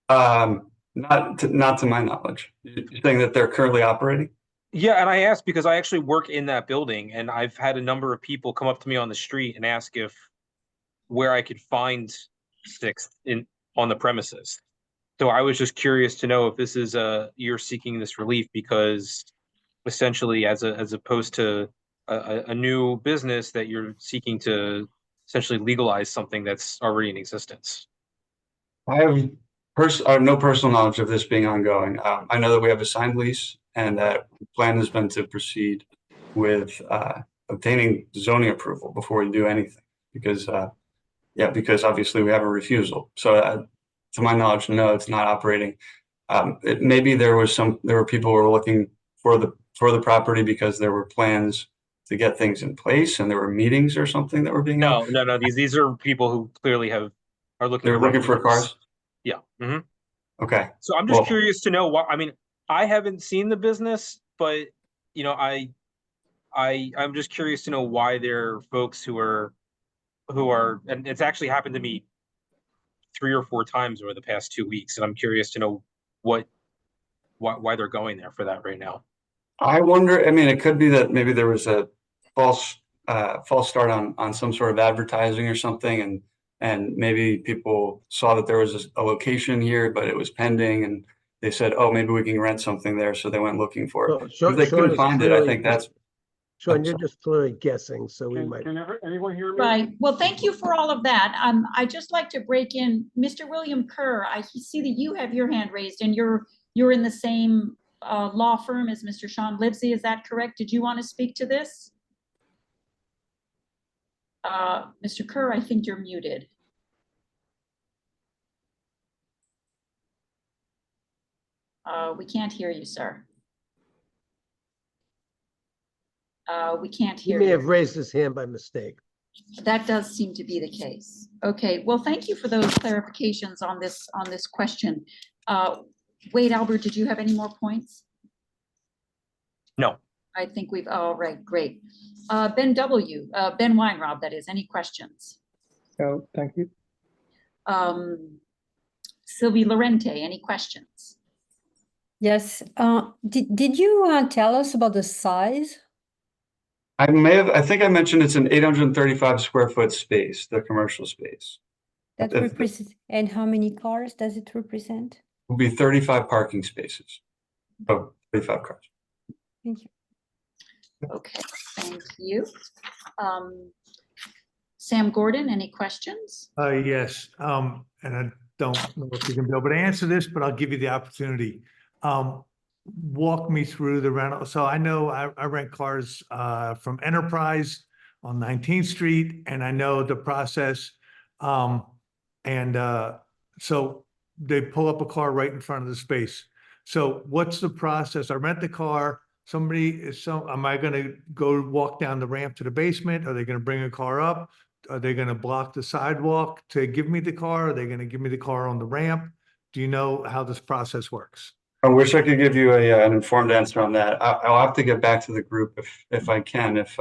Not to my knowledge. You're saying that they're currently operating? Yeah, and I asked because I actually work in that building, and I've had a number of people come up to me on the street and ask where I could find Sixth on the premises. So I was just curious to know if this is you're seeking this relief because essentially as opposed to a new business that you're seeking to essentially legalize something that's already in existence. I have no personal knowledge of this being ongoing. I know that we have a signed lease, and that the plan has been to proceed with obtaining zoning approval before we do anything, because obviously we have a refusal. So to my knowledge, no, it's not operating. Maybe there were people who were looking for the property because there were plans to get things in place, and there were meetings or something that were being held. No. These are people who clearly are looking. They're looking for cars. Yeah. Mm-hmm. Okay. So I'm just curious to know what, I mean, I haven't seen the business, but I'm just curious to know why there are folks who are, and it's actually happened to me 3 or 4 times over the past 2 weeks, and I'm curious to know why they're going there for that right now. I wonder. I mean, it could be that maybe there was a false start on some sort of advertising or something, and maybe people saw that there was a location here, but it was pending, and they said, "Oh, maybe we can rent something there," so they went looking for it. If they couldn't find it, I think that's. Sean, you're just clearly guessing, so we might. Can anyone hear me? Right. Well, thank you for all of that. I'd just like to break in, Mr. William Kerr. I see that you have your hand raised, and you're in the same law firm as Mr. Sean Livesey. Is that correct? Did you want to speak to this? Mr. Kerr, I think you're muted. We can't hear you, sir. We can't He hear may you. have raised his hand by mistake. That does seem to be the case. Okay, well, thank you for those clarifications on this question. Wade, Albert, did you have any more points? No. I think we've, all right, great. Ben W, Ben Weinrob, that is, any questions? No, thank you. Sylvie Lorente, any questions? Yes. Did you tell us about the size? I think I mentioned it's an 835 square foot space, the commercial space. That represents, and how many cars does it represent? Will be 35 parking spaces. Oh, 35 cars. Thank you. Okay, thank you. Sam Gordon, any questions? Yes, and I don't know if you can be able to answer this, but I'll give you the opportunity. Walk me through the rental. So I know I rent cars from Enterprise on 19th Street, and I know the process. So they pull up a car right in front of the space. So what's the process? I rent the car. Am I going to go walk down the ramp to the basement? Are they going to bring a car up? Are they going to block the sidewalk to give me the car? Are they going to give me the car on the ramp? Do you know how this process works? I wish I could give you an informed answer on that. I'll have to get back to the group if I can. If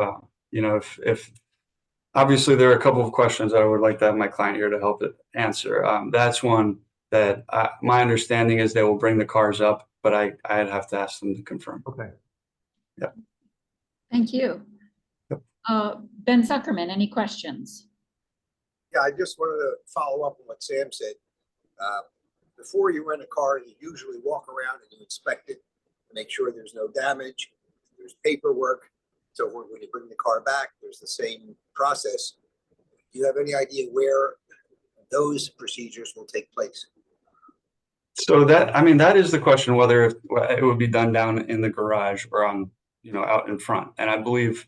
obviously there are a couple of questions that I would like to have my client here to help it answer. That's one that my understanding is they will bring the cars up, but I'd have to ask them to confirm. Okay. Yeah. Thank you. Yep. Ben Zuckerman, any questions? Yeah, I just wanted to follow up on what Sam said. Before you rent a car, you usually walk around and you inspect it to make sure there's no damage, there's paperwork. So when you bring the car back, there's the same process. Do you have any idea where those procedures will take place? So that is the question, whether it would be done down in the garage or on, out in front. And I believe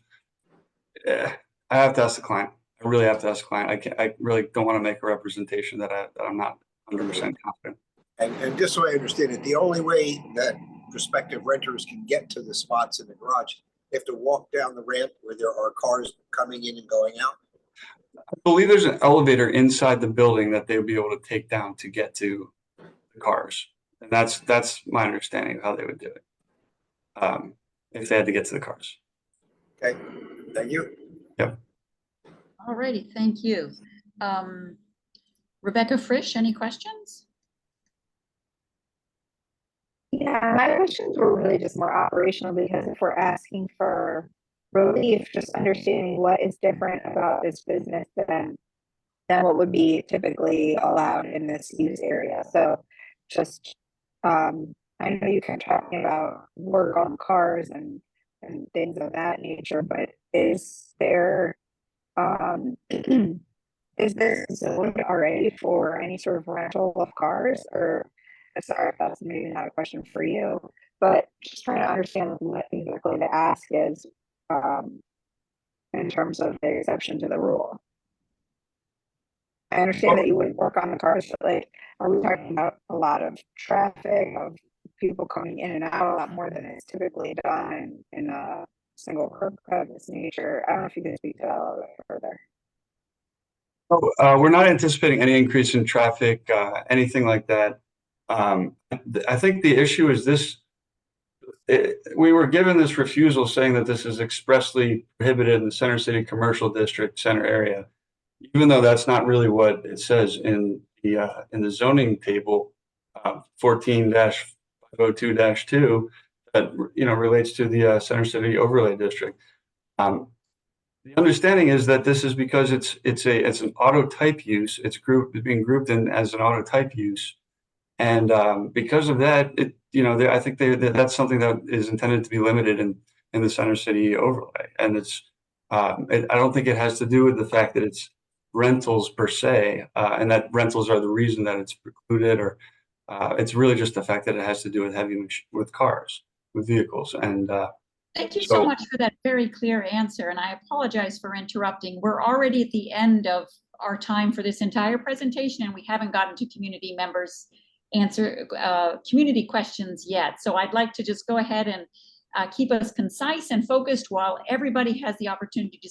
I have to ask the client. I really have to ask the client. I really don't want to make a representation that I'm not 100% confident. And just so I understand it, the only way that prospective renters can get to the spots in the garage, they have to walk down the ramp where there are cars coming in and going out? I believe there's an elevator inside the building that they would be able to take down to get to the cars. And that's my understanding of how they would do it. If they had to get to the cars. Okay, thank you. Yep. All righty, thank you. Rebecca Frisch, any questions? Yeah, my questions were really just more operational, because if we're asking for relief, just understanding what is different about this business than what would be typically allowed in this use area. So just, I know you kept talking about work on cars and things of that nature, but is there zone already for any sort of rental of cars? Or sorry if that's maybe not a question for you, but just trying to understand what exactly the ask is in terms of the exception to the rule. I understand that you wouldn't work on the cars, but like, are we talking about a lot of traffic, of people coming in and out a lot more than is typically done in a single curb cut of this nature? I don't know if you can speak to that a little bit further. We're not anticipating any increase in traffic, anything like that. I think the issue is this. We were given this refusal saying that this is expressly prohibited in the Center City Commercial District Center area, even though that's not really what it says in the zoning table 14-502-2 that relates to the Center City Overlay District. The understanding is that this is because it's an auto type use. It's being grouped in as an auto type use, and because of that, I think that's something that is intended to be limited in the Center City Overlay, and I don't think it has to do with the fact that it's rentals per se, and that rentals are the reason that it's precluded, or it's really just the fact that it has to do with cars, with vehicles, and. Thank you so much for that very clear answer, and I apologize for interrupting. We're already at the end of our time for this entire presentation, and we haven't gotten to community members' community questions yet. So I'd like to just go ahead keep us concise and focused while everybody has the opportunity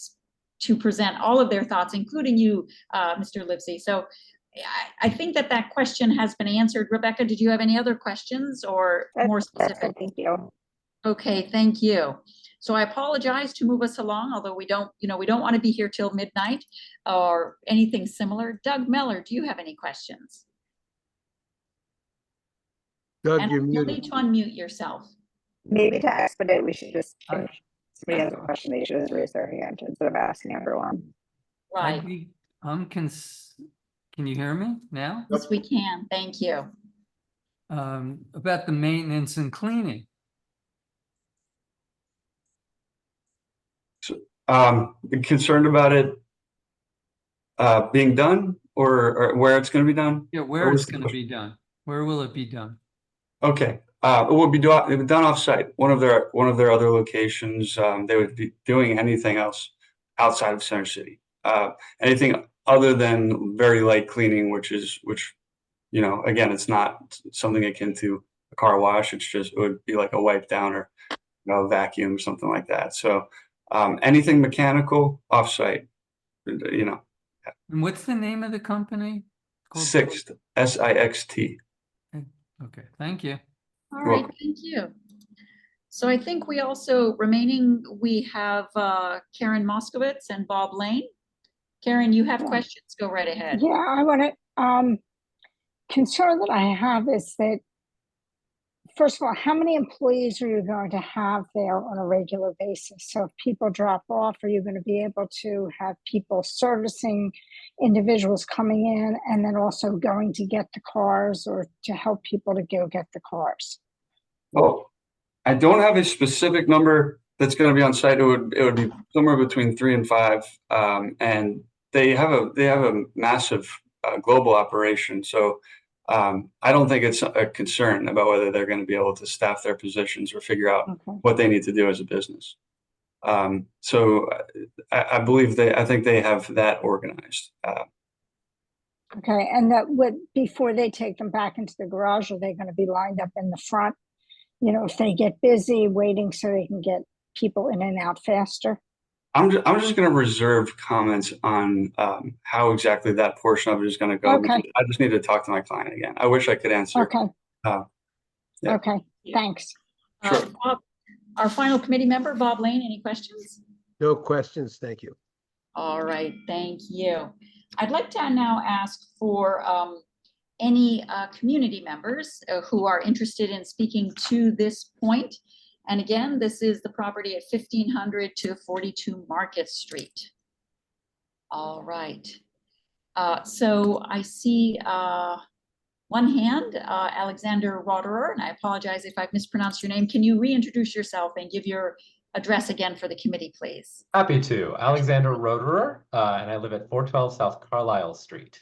to present all of their thoughts, including you, Mr. Livesey. So I think that question has been answered. Rebecca, did you have any other questions or more specific? Thank you. Okay, thank you. So I apologize to move us along, although we don't want to be here till midnight or anything similar. Doug Miller, do you have any questions? Doug, And you're you'll muted. need to unmute yourself. Maybe to expedite, we should just finish. Somebody has a question, they should just raise their hand instead of asking everyone. Right. Can you hear me now? Yes, we can. Thank you. About the maintenance and cleaning. Concerned about it being done or where it's going to be done? Yeah, where it's going to be done. Where will it be done? Okay. It will be done off-site. One of their other locations. They would be doing anything else outside of Center City. Anything other than very light cleaning, which again, it's not something akin to a car wash. It would be like a wipe down or a vacuum or something like that. So anything mechanical off-site. And what's the name of the company? Sixt, SIXT. Okay, thank you. All right, thank you. So I think we have Karen Moskowitz and Bob Lane. Karen, you have questions, go right ahead. Yeah, I want to, concern that I have is that, first of all, how many employees are you going to have there on a regular basis? So if people drop off, are you going to be able to have people servicing individuals coming in and then also going to get the cars or to help people to go get the cars? Well, I don't have a specific number that's going to be on site. It would be somewhere between 3 and 5, and they have a massive global operation. So I don't think it's a concern about whether they're going to be able to staff their positions or figure out what they need to do as a business. So I believe I think they have that organized. Okay, and that before they take them back into the garage, are they going to be lined up in the front? If they get busy waiting so they can get people in and out faster? I'm just going to reserve comments on how exactly that portion of it is going to go. Okay. I just need to talk to my client again. I wish I could answer. Okay. Yeah. Okay, thanks. Bob, our final committee member, Bob Lane, any questions? No questions, thank you. All right, thank you. I'd like to now ask for any community members who are interested in speaking to this point. And again, this is the property at 1500 to 42 Market Street. All right. So I see one hand, Alexander Roderer, and I apologize if I've mispronounced your name. Can you reintroduce yourself and give your address again for the committee, please? Happy to. Alexander Roderer, and I live at 412 South Carlisle Street.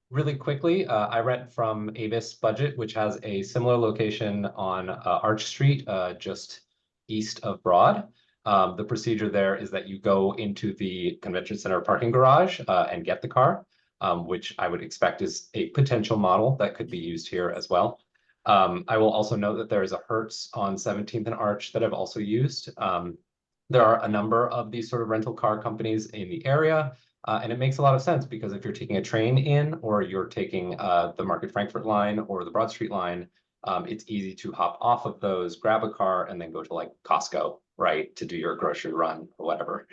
Really quickly, I rent from Avis Budget, which has a similar location on Arch Street, just east of Broad. The procedure there is that you go into the convention center parking garage and get the car, which I would expect is a potential model that could be used here as well. I will also note that there is a Hertz on 17th and Arch that I've also used. There are a number of these sort of rental car companies in the area. And it makes a lot of sense because if you're taking a train in or you're taking the Market Frankfurt line or the Broad Street line, it's easy to hop off of those, grab a car, and then go to like Costco, right, to do your grocery run or whatever.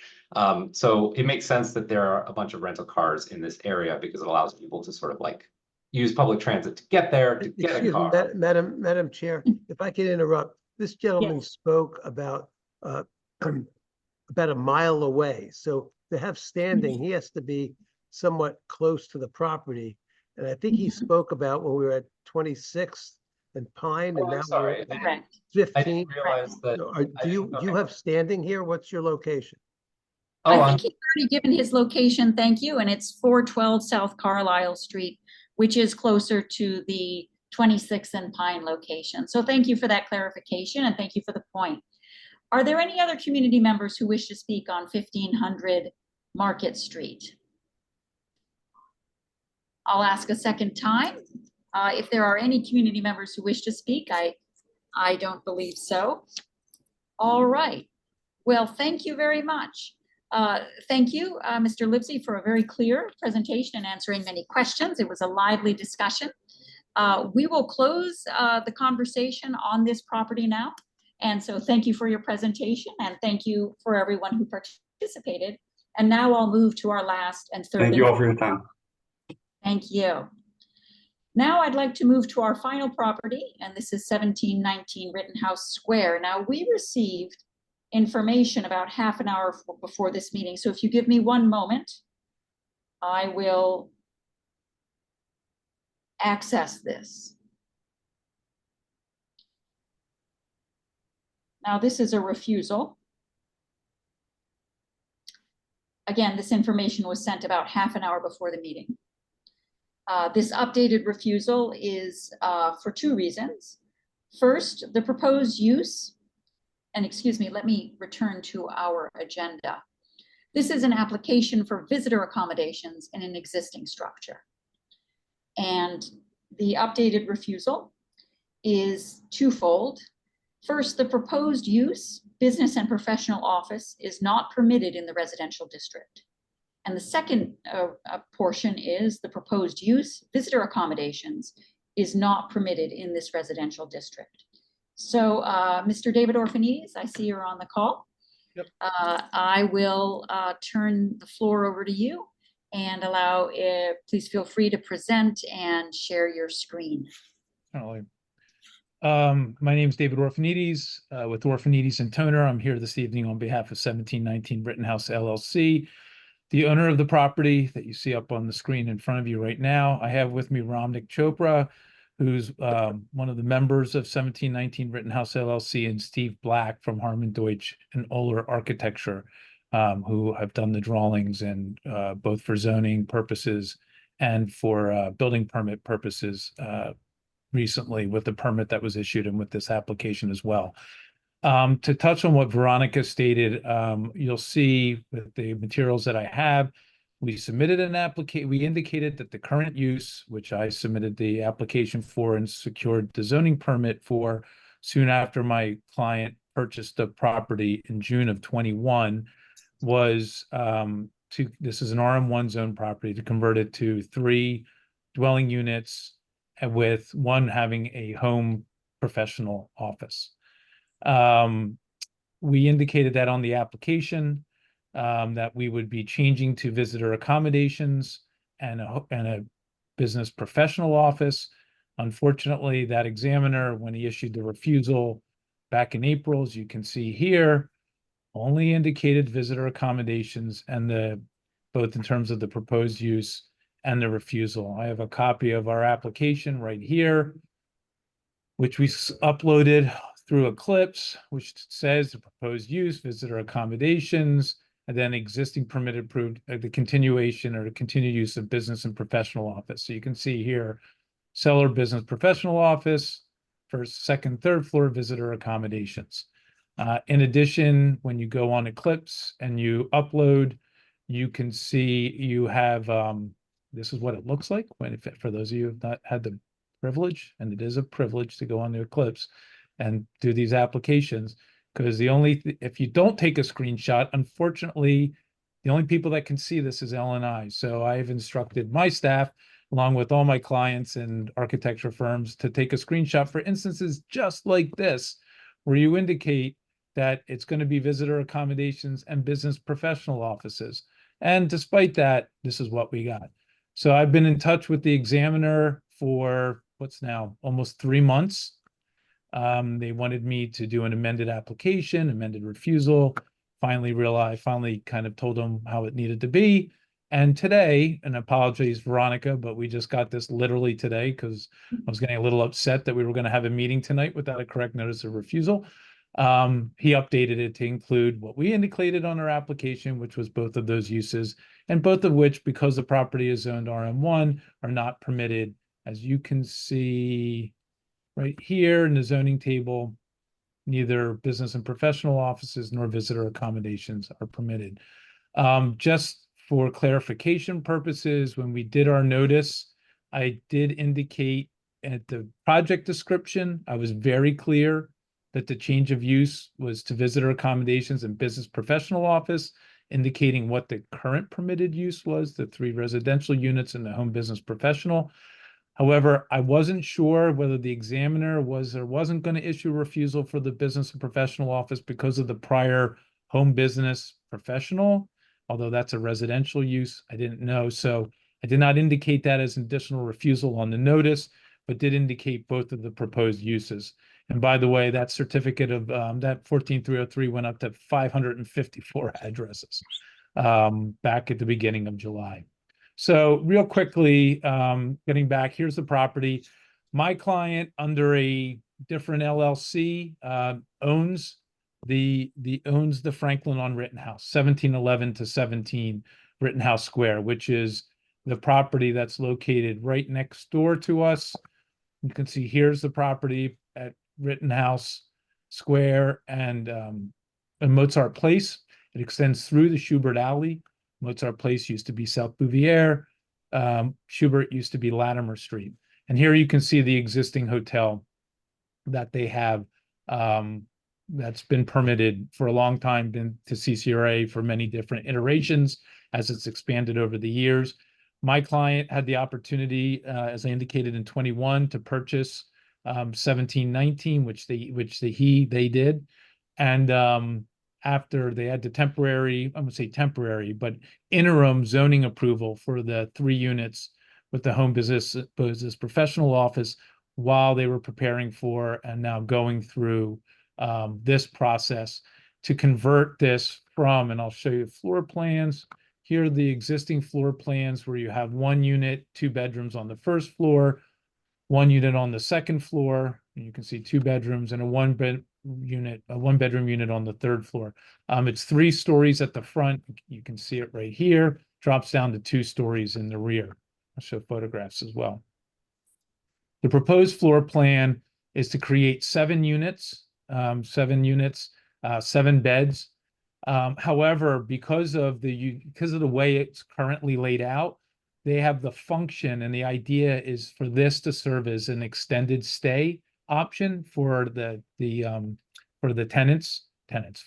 So it makes sense that there are a bunch of rental cars in this area because it allows people to sort of like use public transit to get there, to get a car. Excuse me, Madam Chair, if I could interrupt, this gentleman spoke about a mile away. So to have standing, he has to be somewhat close to the property. And I think he spoke about when we were at 26th and Pine, and now we're at 15. I didn't realize that. Do you have standing here? What's your location? I think he's already given his location, thank you, and it's 412 South Carlisle Street, which is closer to the 26th and Pine location. So thank you for that clarification and thank you for the point. Are there any other community members who wish to speak on 1500 Market Street? I'll ask a second time. If there are any community members who wish to speak, I I don't believe so. All right. Well, thank you very much. Thank you, Mr. Livesey, for a very clear presentation and answering many questions. It was a lively discussion. We will close the conversation on this property now. And so thank you for your presentation and thank you for everyone who participated. And now I'll move to our last and third. Thank you all for your time. Thank you. Now I'd like to move to our final property, and this is 1719 Rittenhouse Square. Now we received information about half an hour before this meeting. So if you give me one moment, I will access this. Now this is a refusal. Again, this information was sent about half an hour before the meeting. This updated refusal is for two reasons. First, the proposed use, and excuse me, let me return to our agenda. This is an application for visitor accommodations in an existing structure. And the updated refusal is twofold. First, the proposed use, business and professional office, is not permitted in the residential district. And the second portion is the proposed use, visitor accommodations, is not permitted in this residential district. So Mr. David Orphanides, I see you're on the call. Yep. I will turn the floor over to you and allow, please feel free to present and share your screen. My name is David Orphanides with Orphanides and Toner. I'm here this evening on behalf of 1719 Rittenhouse LLC, the owner of the property that you see up on the screen in front of you right now. I have with me Ramnik Chopra, who's one of the members of 1719 Rittenhouse LLC, and Steve Black from Harmon Deutsch and Oler Architecture, who have done the drawings and both for zoning purposes and for building permit purposes recently with the permit that was issued and with this application as well. To touch on what Veronica stated, you'll see with the materials that I have, we submitted an application. We indicated that the current use, which I submitted the application for and secured the zoning permit for soon after my client purchased the property in June of 21, was this is an RM1 zone property, to convert it to 3 dwelling units, and with one having a home professional office. We indicated that on the application, that we would be changing to visitor accommodations and a business professional office. Unfortunately, that examiner, when he issued the refusal back in April, as you can see here, only indicated visitor accommodations and both in terms of the proposed use and the refusal. I have a copy of our application right here, which we uploaded through Eclipse, which says the proposed use, visitor accommodations, and then existing permitted approved, the continuation or the continued use of business and professional office. So you can see here, seller business professional office, first, second, third floor visitor accommodations. In addition, when you go on Eclipse and you upload, you can see you have, this is what it looks like for those of you who have not had the privilege, and it is a privilege to go on the Eclipse and do these applications, because if you don't take a screenshot, unfortunately, the only people that can see this is L&I. So I've instructed my staff, along with all my clients and architecture firms, to take a screenshot for instances just like this, where you indicate that it's going to be visitor accommodations and business professional offices. And despite that, this is what we got. So I've been in touch with the examiner for what's now almost 3 months. They wanted me to do an amended application, amended refusal. Finally kind of told them how it needed to be. And today, and apologies, Veronica, but we just got this literally today because I was getting a little upset that we were going to have a meeting tonight without a correct notice of refusal. He updated it to include what we indicated on our application, which was both of those uses, and both of which, because the property is zoned RM1, are not permitted. As you can see right here in the zoning table, neither business and professional offices nor visitor accommodations are permitted. Just for clarification purposes, when we did our notice, I did indicate at the project description, I was very clear that the change of use was to visitor accommodations and business professional office, indicating what the current permitted use was, the 3 residential units and the home business professional. However, I wasn't sure whether the examiner was or wasn't going to issue a refusal for the business and professional office because of the prior home business professional, although that's a residential use. I didn't know. So I did not indicate that as an additional refusal on the notice, but did indicate both of the proposed uses. And by the way, that certificate of that 14303 went up to 554 addresses back at the beginning of July. So real quickly, getting back, here's the property. My client, under a different LLC, owns the Franklin on Rittenhouse, 1711 to 17 Rittenhouse Square, which is the property that's located right next door to us. You can see here's the property at Rittenhouse Square and Mozart Place. It extends through the Schubert Alley. Mozart Place used to be South Bouvier. Schubert used to be Latimer Street. And here you can see the existing hotel that they have that's been permitted for a long time, been to CCRA for many different iterations as it's expanded over the years. My client had the opportunity, as I indicated in 21, to purchase 1719, which they did. And after they had the temporary, I would say temporary, but interim zoning approval for the 3 units with the home business professional office while they were preparing for and now going through this process to convert this from, and I'll show you floor plans. Here are the existing floor plans where you have 1 unit, 2 bedrooms on the first floor, 1 unit on the second floor. And you can see 2 bedrooms and a 1-bedroom unit on the 3rd floor. It's 3 stories at the front. You can see it right here. Drops down to 2 stories in the rear. I'll show photographs as well. The proposed floor plan is to create 7 units, 7 beds. However, because of the way it's currently laid out, they have the function, and the idea is for this to serve as an extended stay option for the tenants,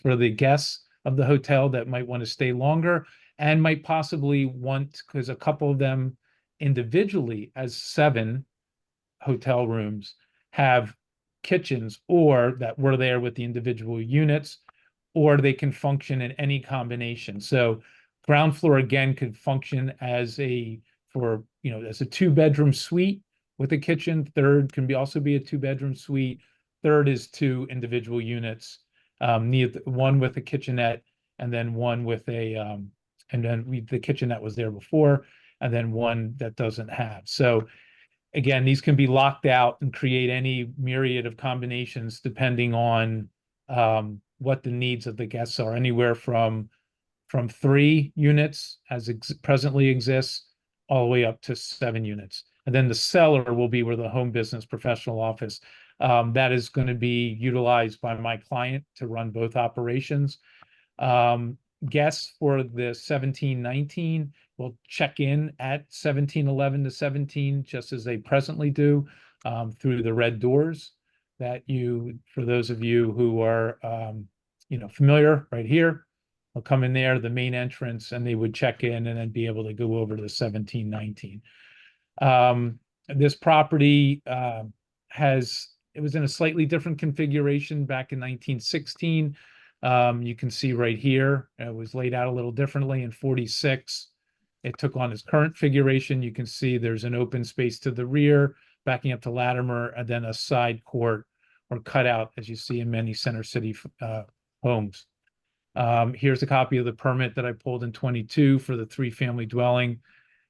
for the guests of the hotel that might want to stay longer and might possibly want, because a couple of them individually as 7 hotel rooms have kitchens, or that were there with the individual units, or they can function in any combination. So ground floor again could function as a 2-bedroom suite with a kitchen. 3rd can also be a 2-bedroom suite. 3rd is 2 individual units, one with a kitchenette, and then one with the kitchenette was there before, and then one that doesn't have. So again, these can be locked out and create any myriad of combinations depending on what the needs of the guests are, anywhere from 3 units as presently exists all the way up to 7 units. And then the cellar will be where the home business professional office that is going to be utilized by my client to run both operations. Guests for the 1719 will check in at 1711 to 17, just as they presently do, through the red doors that for those of you who are familiar, right here, they'll come in there, the main entrance, and they would check in and then be able to go over to 1719. This property it was in a slightly different configuration back in 1916. You can see right here, it was laid out a little differently in 46. It took on its current configuration. You can see there's an open space to the rear, backing up to Latimer, and then a side court or cutout, as you see in many center city homes. Here's a copy of the permit that I pulled in 22 for the 3-family dwelling.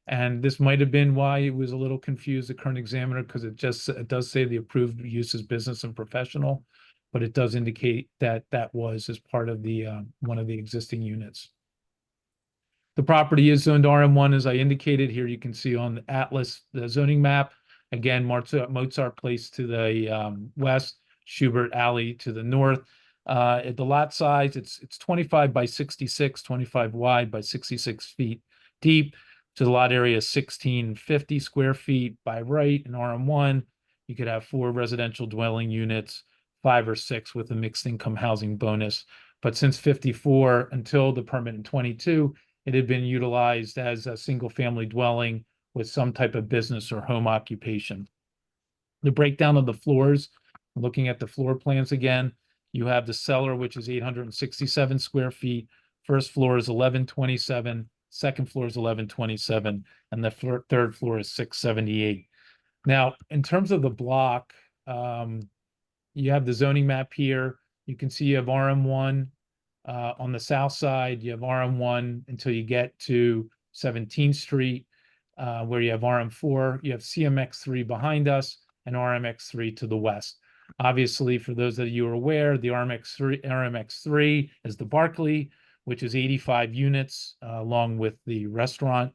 And this might have been why it was a little confused, the current examiner, because it does say the approved use is business and professional, but it does indicate that that was as part of the one of the existing units. The property is zoned RM1, as I indicated. Here you can see on the atlas, the zoning map. Again, Mozart Place to the west, Schubert Alley to the north. At the lot size, it's 25 by 66, 25 wide by 66 feet deep. To the lot area, 1650 square feet by right in RM1, You could have 4 residential dwelling units, 5 or 6 with a mixed income housing bonus. But since 54 until the permit in 22, it had been utilized as a single family dwelling with some type of business or home occupation. The breakdown of the floors, looking at the floor plans again, you have the cellar, which is 867 square feet. First floor is 1127, second floor is 1127, and the third floor is 678. Now, in terms of the block, you have the zoning map here. You can see you have RM1 on the south side. You have RM1 until you get to 17th Street, where you have RM4. You have CMX3 behind us and RMX3 to the west. Obviously, for those of you who are aware, the RMX3 is the Barclay, which is 85 units, along with the restaurant.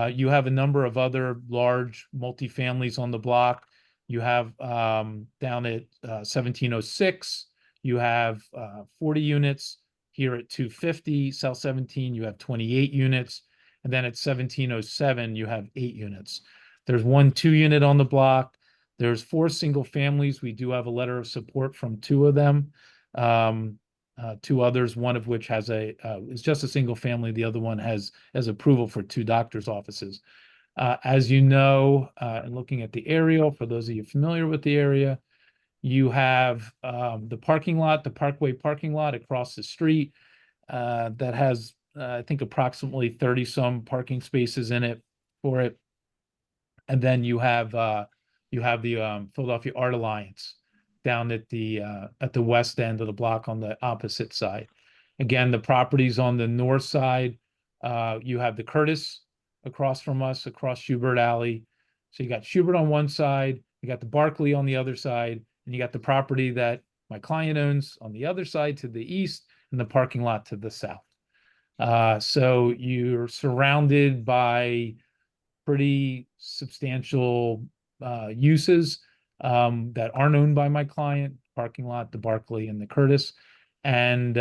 You have a number of other large multifamilies on the block. You have down at 1706, you have 40 units. Here at 250 South 17, you have 28 units. And then at 1707, you have 8 units. There's 1 2-unit on the block. There's 4 single families. We do have a letter of support from 2 of them. 2 others, one of which has is just a single family. The other one has approval for 2 doctor's offices. As you know, and looking at the aerial, for those of you familiar with the area, you have the parking lot, the Parkway parking lot across the street that has, I think, approximately 30-some parking spaces in it for it. And then you have the Philadelphia Art Alliance down at the west end of the block on the opposite side. Again, the properties on the north side, you have the Curtis across from us, across Schubert Alley. So you got Schubert on one side, you got the Barclay on the other side, and you got the property that my client owns on the other side to the east and the parking lot to the south. So you're surrounded by pretty substantial uses that aren't owned by my client, parking lot, the Barclay and the Curtis. And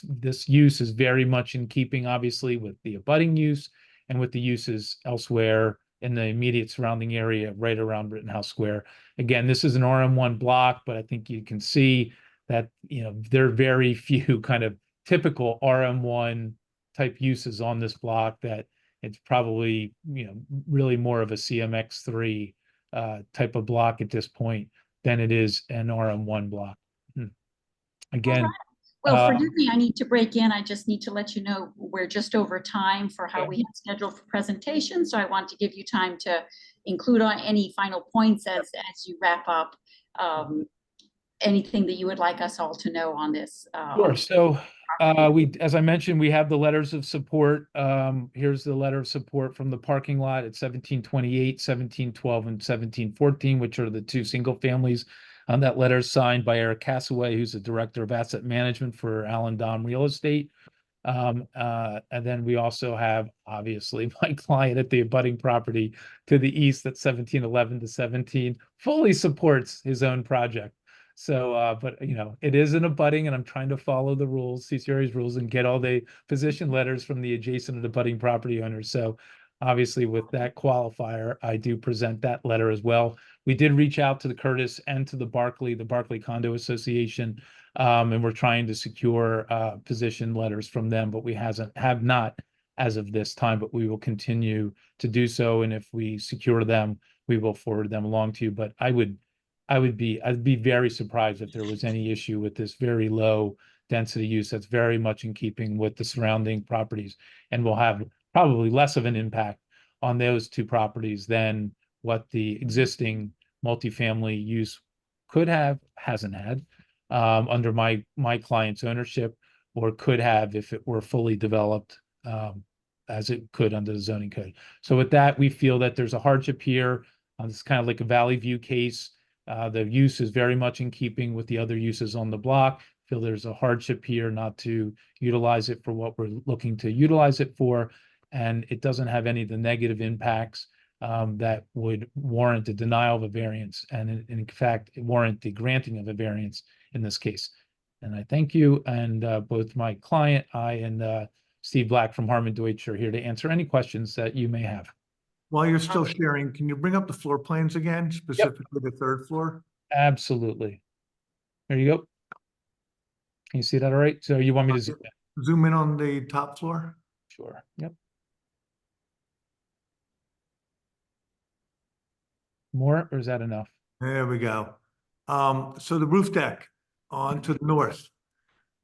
this use is very much in keeping, obviously, with the abutting use and with the uses elsewhere in the immediate surrounding area right around Rittenhouse Square. Again, this is an RM1 block, but I think you can see that, there are very few kind of typical RM1 type uses on this block, that it's probably, really more of a CMX3 type of block at this point than it is an RM1 block. Again, well, forgive me, I need to break in. I just need to let you know we're just over time for how we have scheduled for presentation. So I want to give you time to include on any final points as you wrap up. Anything that you would like us all to know on this. Sure. So as I mentioned, we have the letters of support. Here's the letter of support from the parking lot at 1728, 1712, and 1714, which are the 2 single families. That letter is signed by Eric Cassaway, who's the director of asset management for Allen Dom Real Estate. And then we also have, obviously, my client at the abutting property to the east at 1711 to 17 fully supports his own project. So, but it is an abutting, and I'm trying to follow the rules, CCRA's rules, and get all the position letters from the adjacent and abutting property owners. So obviously with that qualifier, I do present that letter as well. We did reach out to the Curtis and to the Barclay Condo Association, and we're trying to secure position letters from them, but we have not as of this time, but we will continue to do so. And if we secure them, we will forward them along to you. But I'd be very surprised if there was any issue with this very low density use that's very much in keeping with the surrounding properties, and will have probably less of an impact on those 2 properties than what the existing multifamily use could have, hasn't had, under my client's ownership, or could have if it were fully developed, as it could under the zoning code. So with that, we feel that there's a hardship here. It's kind of like a Valley View case. The use is very much in keeping with the other uses on the block. Feel there's a hardship here not to utilize it for what we're looking to utilize it for, and it doesn't have any of the negative impacts that would warrant a denial of a variance, and in fact warrant the granting of a variance in this case. And I thank you, and both my client, and Steve Black from Harmon Deutsch are here to answer any questions that you may have. While you're still sharing, can you bring up the floor plans again, specifically the third floor? Absolutely. There you go. Can you see that all right? So you want me to zoom in? Zoom in on the top floor? Sure. Yep. More, or is that enough? There we go. So the roof deck on to the north,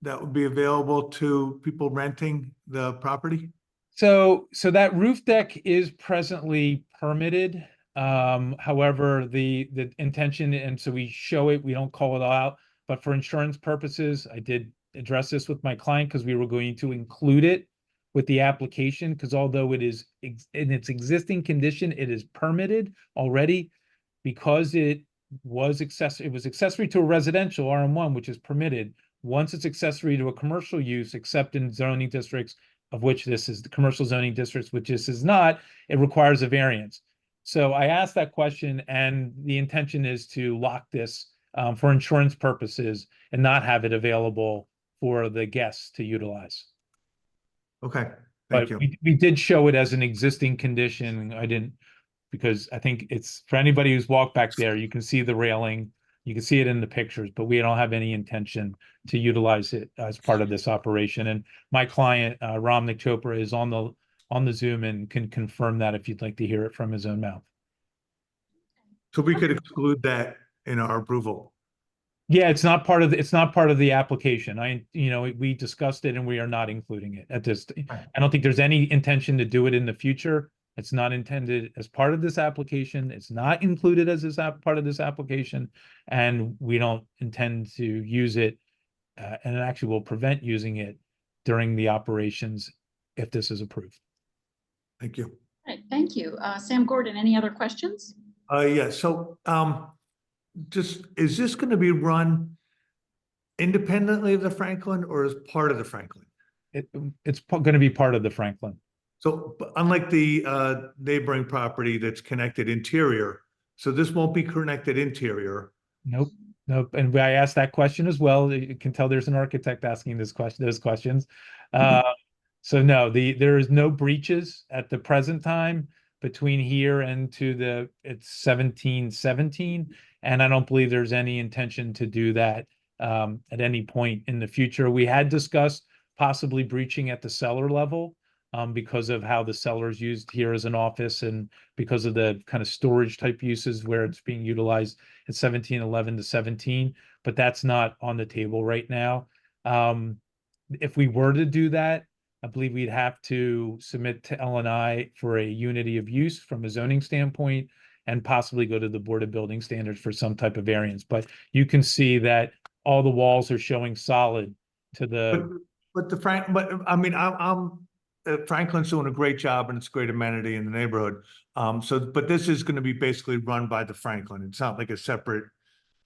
that would be available to people renting the property? So that roof deck is presently permitted. However, the intention, and so we show it, we don't call it out, but for insurance purposes, I did address this with my client because we were going to include it with the application, because although it is in its existing condition, it is permitted already because it was accessory to a residential RM1, which is permitted. Once it's accessory to a commercial use, except in zoning districts of which this is the commercial zoning districts, which this is not, it requires a variance. So I asked that question, and the intention is to lock this for insurance purposes and not have it available for the guests to utilize. Okay, thank you. We did show it as an existing condition. I didn't, because I think it's for anybody who's walked back there, you can see the railing, you can see it in the pictures, but we don't have any intention to utilize it as part of this operation. And my client, Ramnik Chopra, is on the Zoom and can confirm that if you'd like to hear it from his own mouth. So we could exclude that in our approval? Yeah, it's not part of the application. We discussed it and we are not including it at this. I don't think there's any intention to do it in the future. It's not intended as part of this application. It's not included as part of this application, and we don't intend to use it, and it actually will prevent using it during the operations if this is approved. Thank you. All right, thank you. Sam Gordon, any other questions? Yeah, so is this going to be run independently of the Franklin or as part of the Franklin? It's going to be part of the Franklin. So unlike the neighboring property that's connected interior, so this won't be connected interior. Nope. And I asked that question as well. You can tell there's an architect asking those questions. So no, there is no breaches at the present time between here and to it's 1717, and I don't believe there's any intention to do that at any point in the future. We had discussed possibly breaching at the cellar level, because of how the cellar is used here as an office and because of the kind of storage type uses where it's being utilized at 1711 to 17, but that's not on the table right now. If we were to do that, I believe we'd have to submit to L&I for a unity of use from a zoning standpoint and possibly go to the Board of Building Standards for some type of variance. But you can see that all the walls are showing solid to the. But I mean, Franklin's doing a great job and it's a great amenity in the neighborhood. But this is going to be basically run by the Franklin. It's not like a separate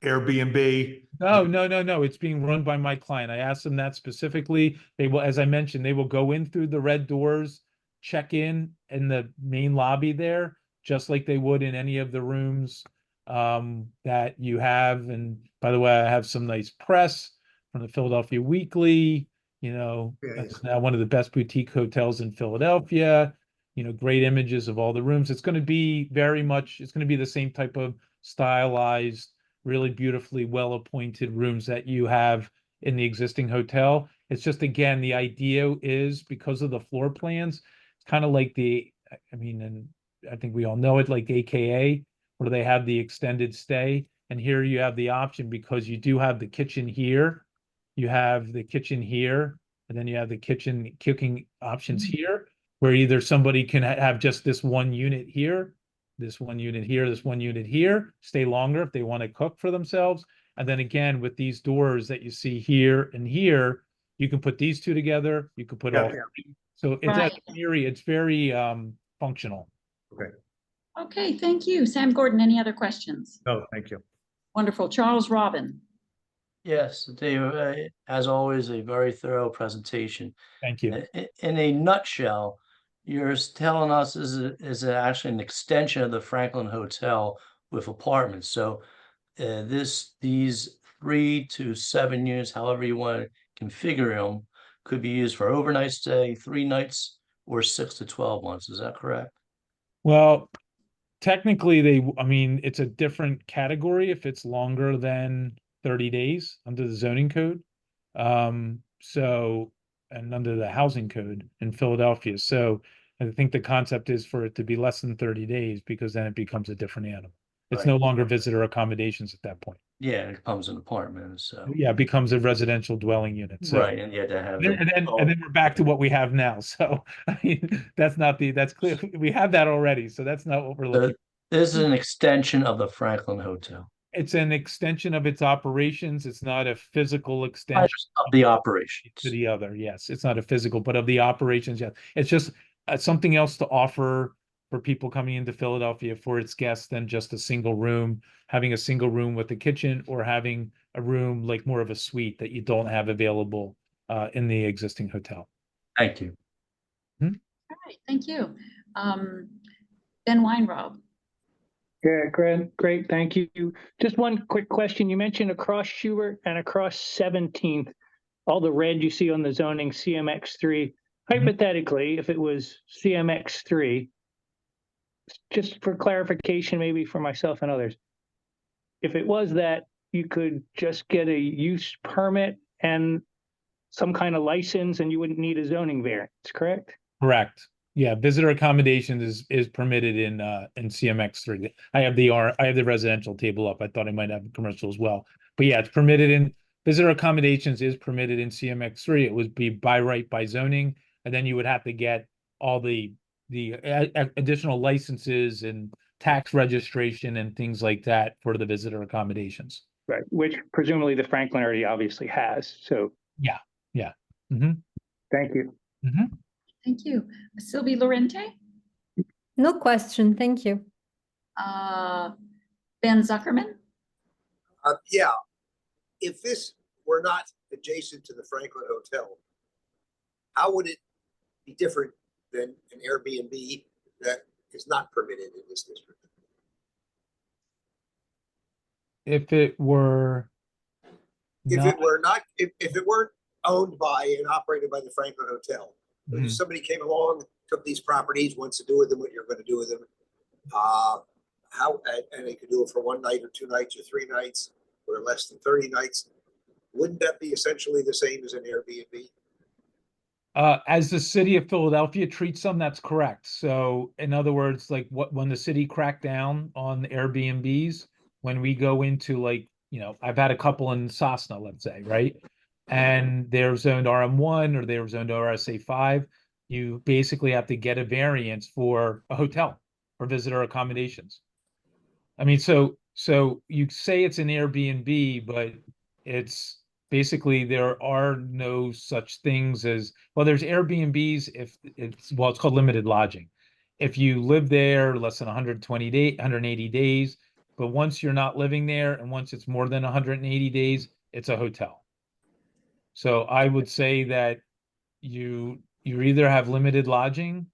Airbnb. No. It's being run by my client. I asked them that specifically. They will, as I mentioned, they will go in through the red doors, check in the main lobby there, just like they would in any of the rooms that you have. And by the way, I have some nice press from the Philadelphia Weekly. That's now one of the best boutique hotels in Philadelphia. Great images of all the rooms. It's going to be the same type of stylized, really beautifully well-appointed rooms that you have in the existing hotel. It's just, again, the idea is because of the floor plans, it's kind of like and I think we all know it, like AKA, where they have the extended stay. And here you have the option because you do have the kitchen here. You have the kitchen here, and then you have the kitchen cooking options here, where either somebody can have just this one unit here, this one unit here, this one unit here, stay longer if they want to cook for themselves. And then again, with these doors that you see here and here, you can put these two together. You can put all three. So it's very functional. Okay. Okay, thank you. Sam Gordon, any other questions? No, thank you. Wonderful. Charles Robin. Yes, Dave, as always, a very thorough presentation. Thank you. In a nutshell, you're telling us is actually an extension of the Franklin Hotel with apartments. So these 3 to 7 units, however you want to configure them, could be used for overnight stay, 3 nights, or 6 to 12 months. Is that correct? Well, technically I mean, it's a different category if it's longer than 30 days under the zoning code. So, and under the housing code in Philadelphia. So I think the concept is for it to be less than 30 days because then it becomes a different animal. It's Right. no longer visitor accommodations at that point. Yeah, it becomes an apartment, so. Yeah, it becomes a residential dwelling unit. So, Right, and you had to have. and then we're back to what we have now. So, I mean, that's clear. We have that already. So that's not what we're looking. This is an extension of the Franklin Hotel. It's an extension of its operations. It's not a physical extension Of the operations. to the other. Yes, it's not a physical, but of the operations. Yes, it's just something else to offer for people coming into Philadelphia for its guests than just a single room, having a single room with a kitchen or having a room like more of a suite that you don't have available in the existing hotel. Thank you. All right, thank you. Ben Weinrob. Yeah, great, thank you. Just one quick question. You mentioned across Schubert and across 17th, all the red you see on the zoning CMX3. Hypothetically, if it was CMX3, just for clarification, maybe for myself and others, if it was that, you could just get a use permit and some kind of license and you wouldn't need a zoning variance, correct? Correct. Yeah, visitor accommodations is permitted in CMX3. I have the residential table up. I thought I might have commercial as well. But yeah, it's permitted in visitor accommodations is permitted in CMX3. It would be by right by zoning, and then you would have to get all the additional licenses and tax registration and things like that for the visitor accommodations. Right, which presumably the Franklin already obviously has. So yeah. Mm-hmm. Thank you. Mm-hmm. Thank you. Sylvie Lorente? No question, thank you. Ben Zuckerman? Yeah, if this were not adjacent to the Franklin Hotel, how would it be different than an Airbnb that is not permitted in this district? If it were If it weren't owned by and operated by the Franklin Hotel, but if somebody came along, took these properties, wants to do with them what you're going to do with them, and they could do it for 1 night or 2 nights or 3 nights or less than 30 nights, wouldn't that be essentially the same as an Airbnb? As the city of Philadelphia treats them, that's correct. So in other words, like when the city cracked down on Airbnbs, when we go into like, I've had a couple in Cessna, let's say, right? And they're zoned RM1 or they're zoned RSA5, you basically have to get a variance for a hotel or visitor accommodations. I mean, so you say it's an Airbnb, but it's basically there are no such things as, well, there's Airbnbs if it's called limited lodging. If you live there less than 180 days, but once you're not living there and once it's more than 180 days, it's a hotel. So I would say that you either have limited lodging,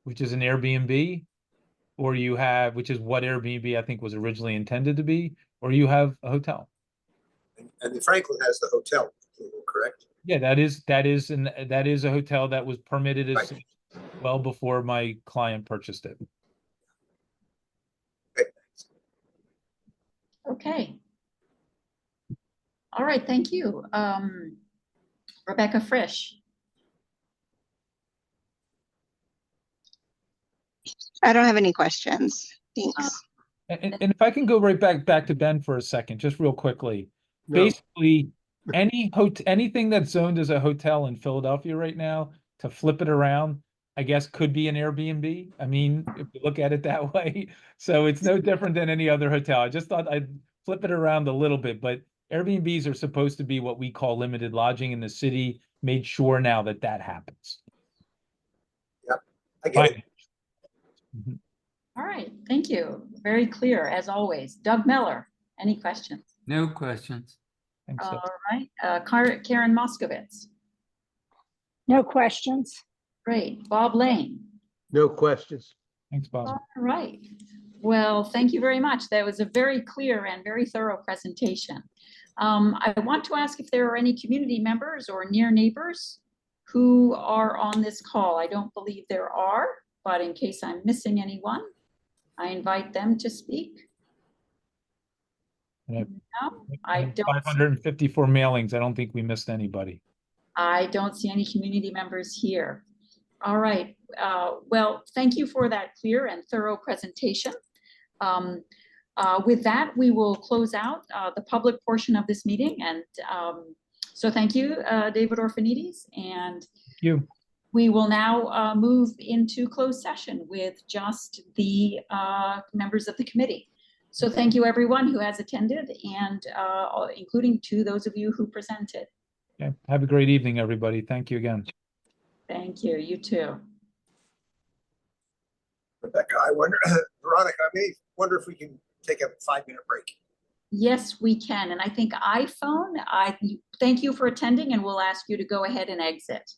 which is an Airbnb, or you have, which is what Airbnb I think was originally intended to be, or you have a hotel. And the Franklin has the hotel, correct? Yeah, that is a hotel that was permitted as well before my client purchased it. Okay. All right, thank you. Rebecca Frisch. I don't have any questions. Thanks. And if I can go right back to Ben for a second, just real quickly. No. Basically, anything that's zoned as a hotel in Philadelphia right now, to flip it around, I guess could be an Airbnb. I mean, if you look at it that way. So it's no different than any other hotel. I just thought I'd flip it around a little bit, but Airbnbs are supposed to be what we call limited lodging, and the city made sure now that happens. Yep, I get it. All right, thank you. Very clear as always. Doug Miller, any questions? No questions. All right, Karen Moskowitz. No questions. Great. Bob Lane. No questions. Thanks, Bob. All right. Well, thank you very much. That was a very clear and very thorough presentation. I want to ask if there are any community members or near neighbors who are on this call. I don't believe there are, but in case I'm missing anyone, I invite them to speak. And No, I don't. 554 mailings. I don't think we missed anybody. I don't see any community members here. All right. Well, thank you for that clear and thorough presentation. With that, we will close out the public portion of this meeting. And so thank you, David Orphanides. And Thank you. we will now move into closed session with just the members of the committee. So thank you, everyone who has attended, and including to those of you who presented. Okay. Have a great evening, everybody. Thank you again. Thank you. You too. Rebecca, I wonder, Veronica, I may wonder if we can take a 5-minute break. Yes, we can. And I think iPhone, I thank you for attending, and we'll ask you to go ahead and exit.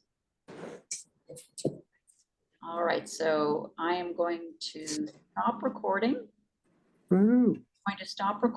All right, so I am going to stop recording. I'm going to stop recording.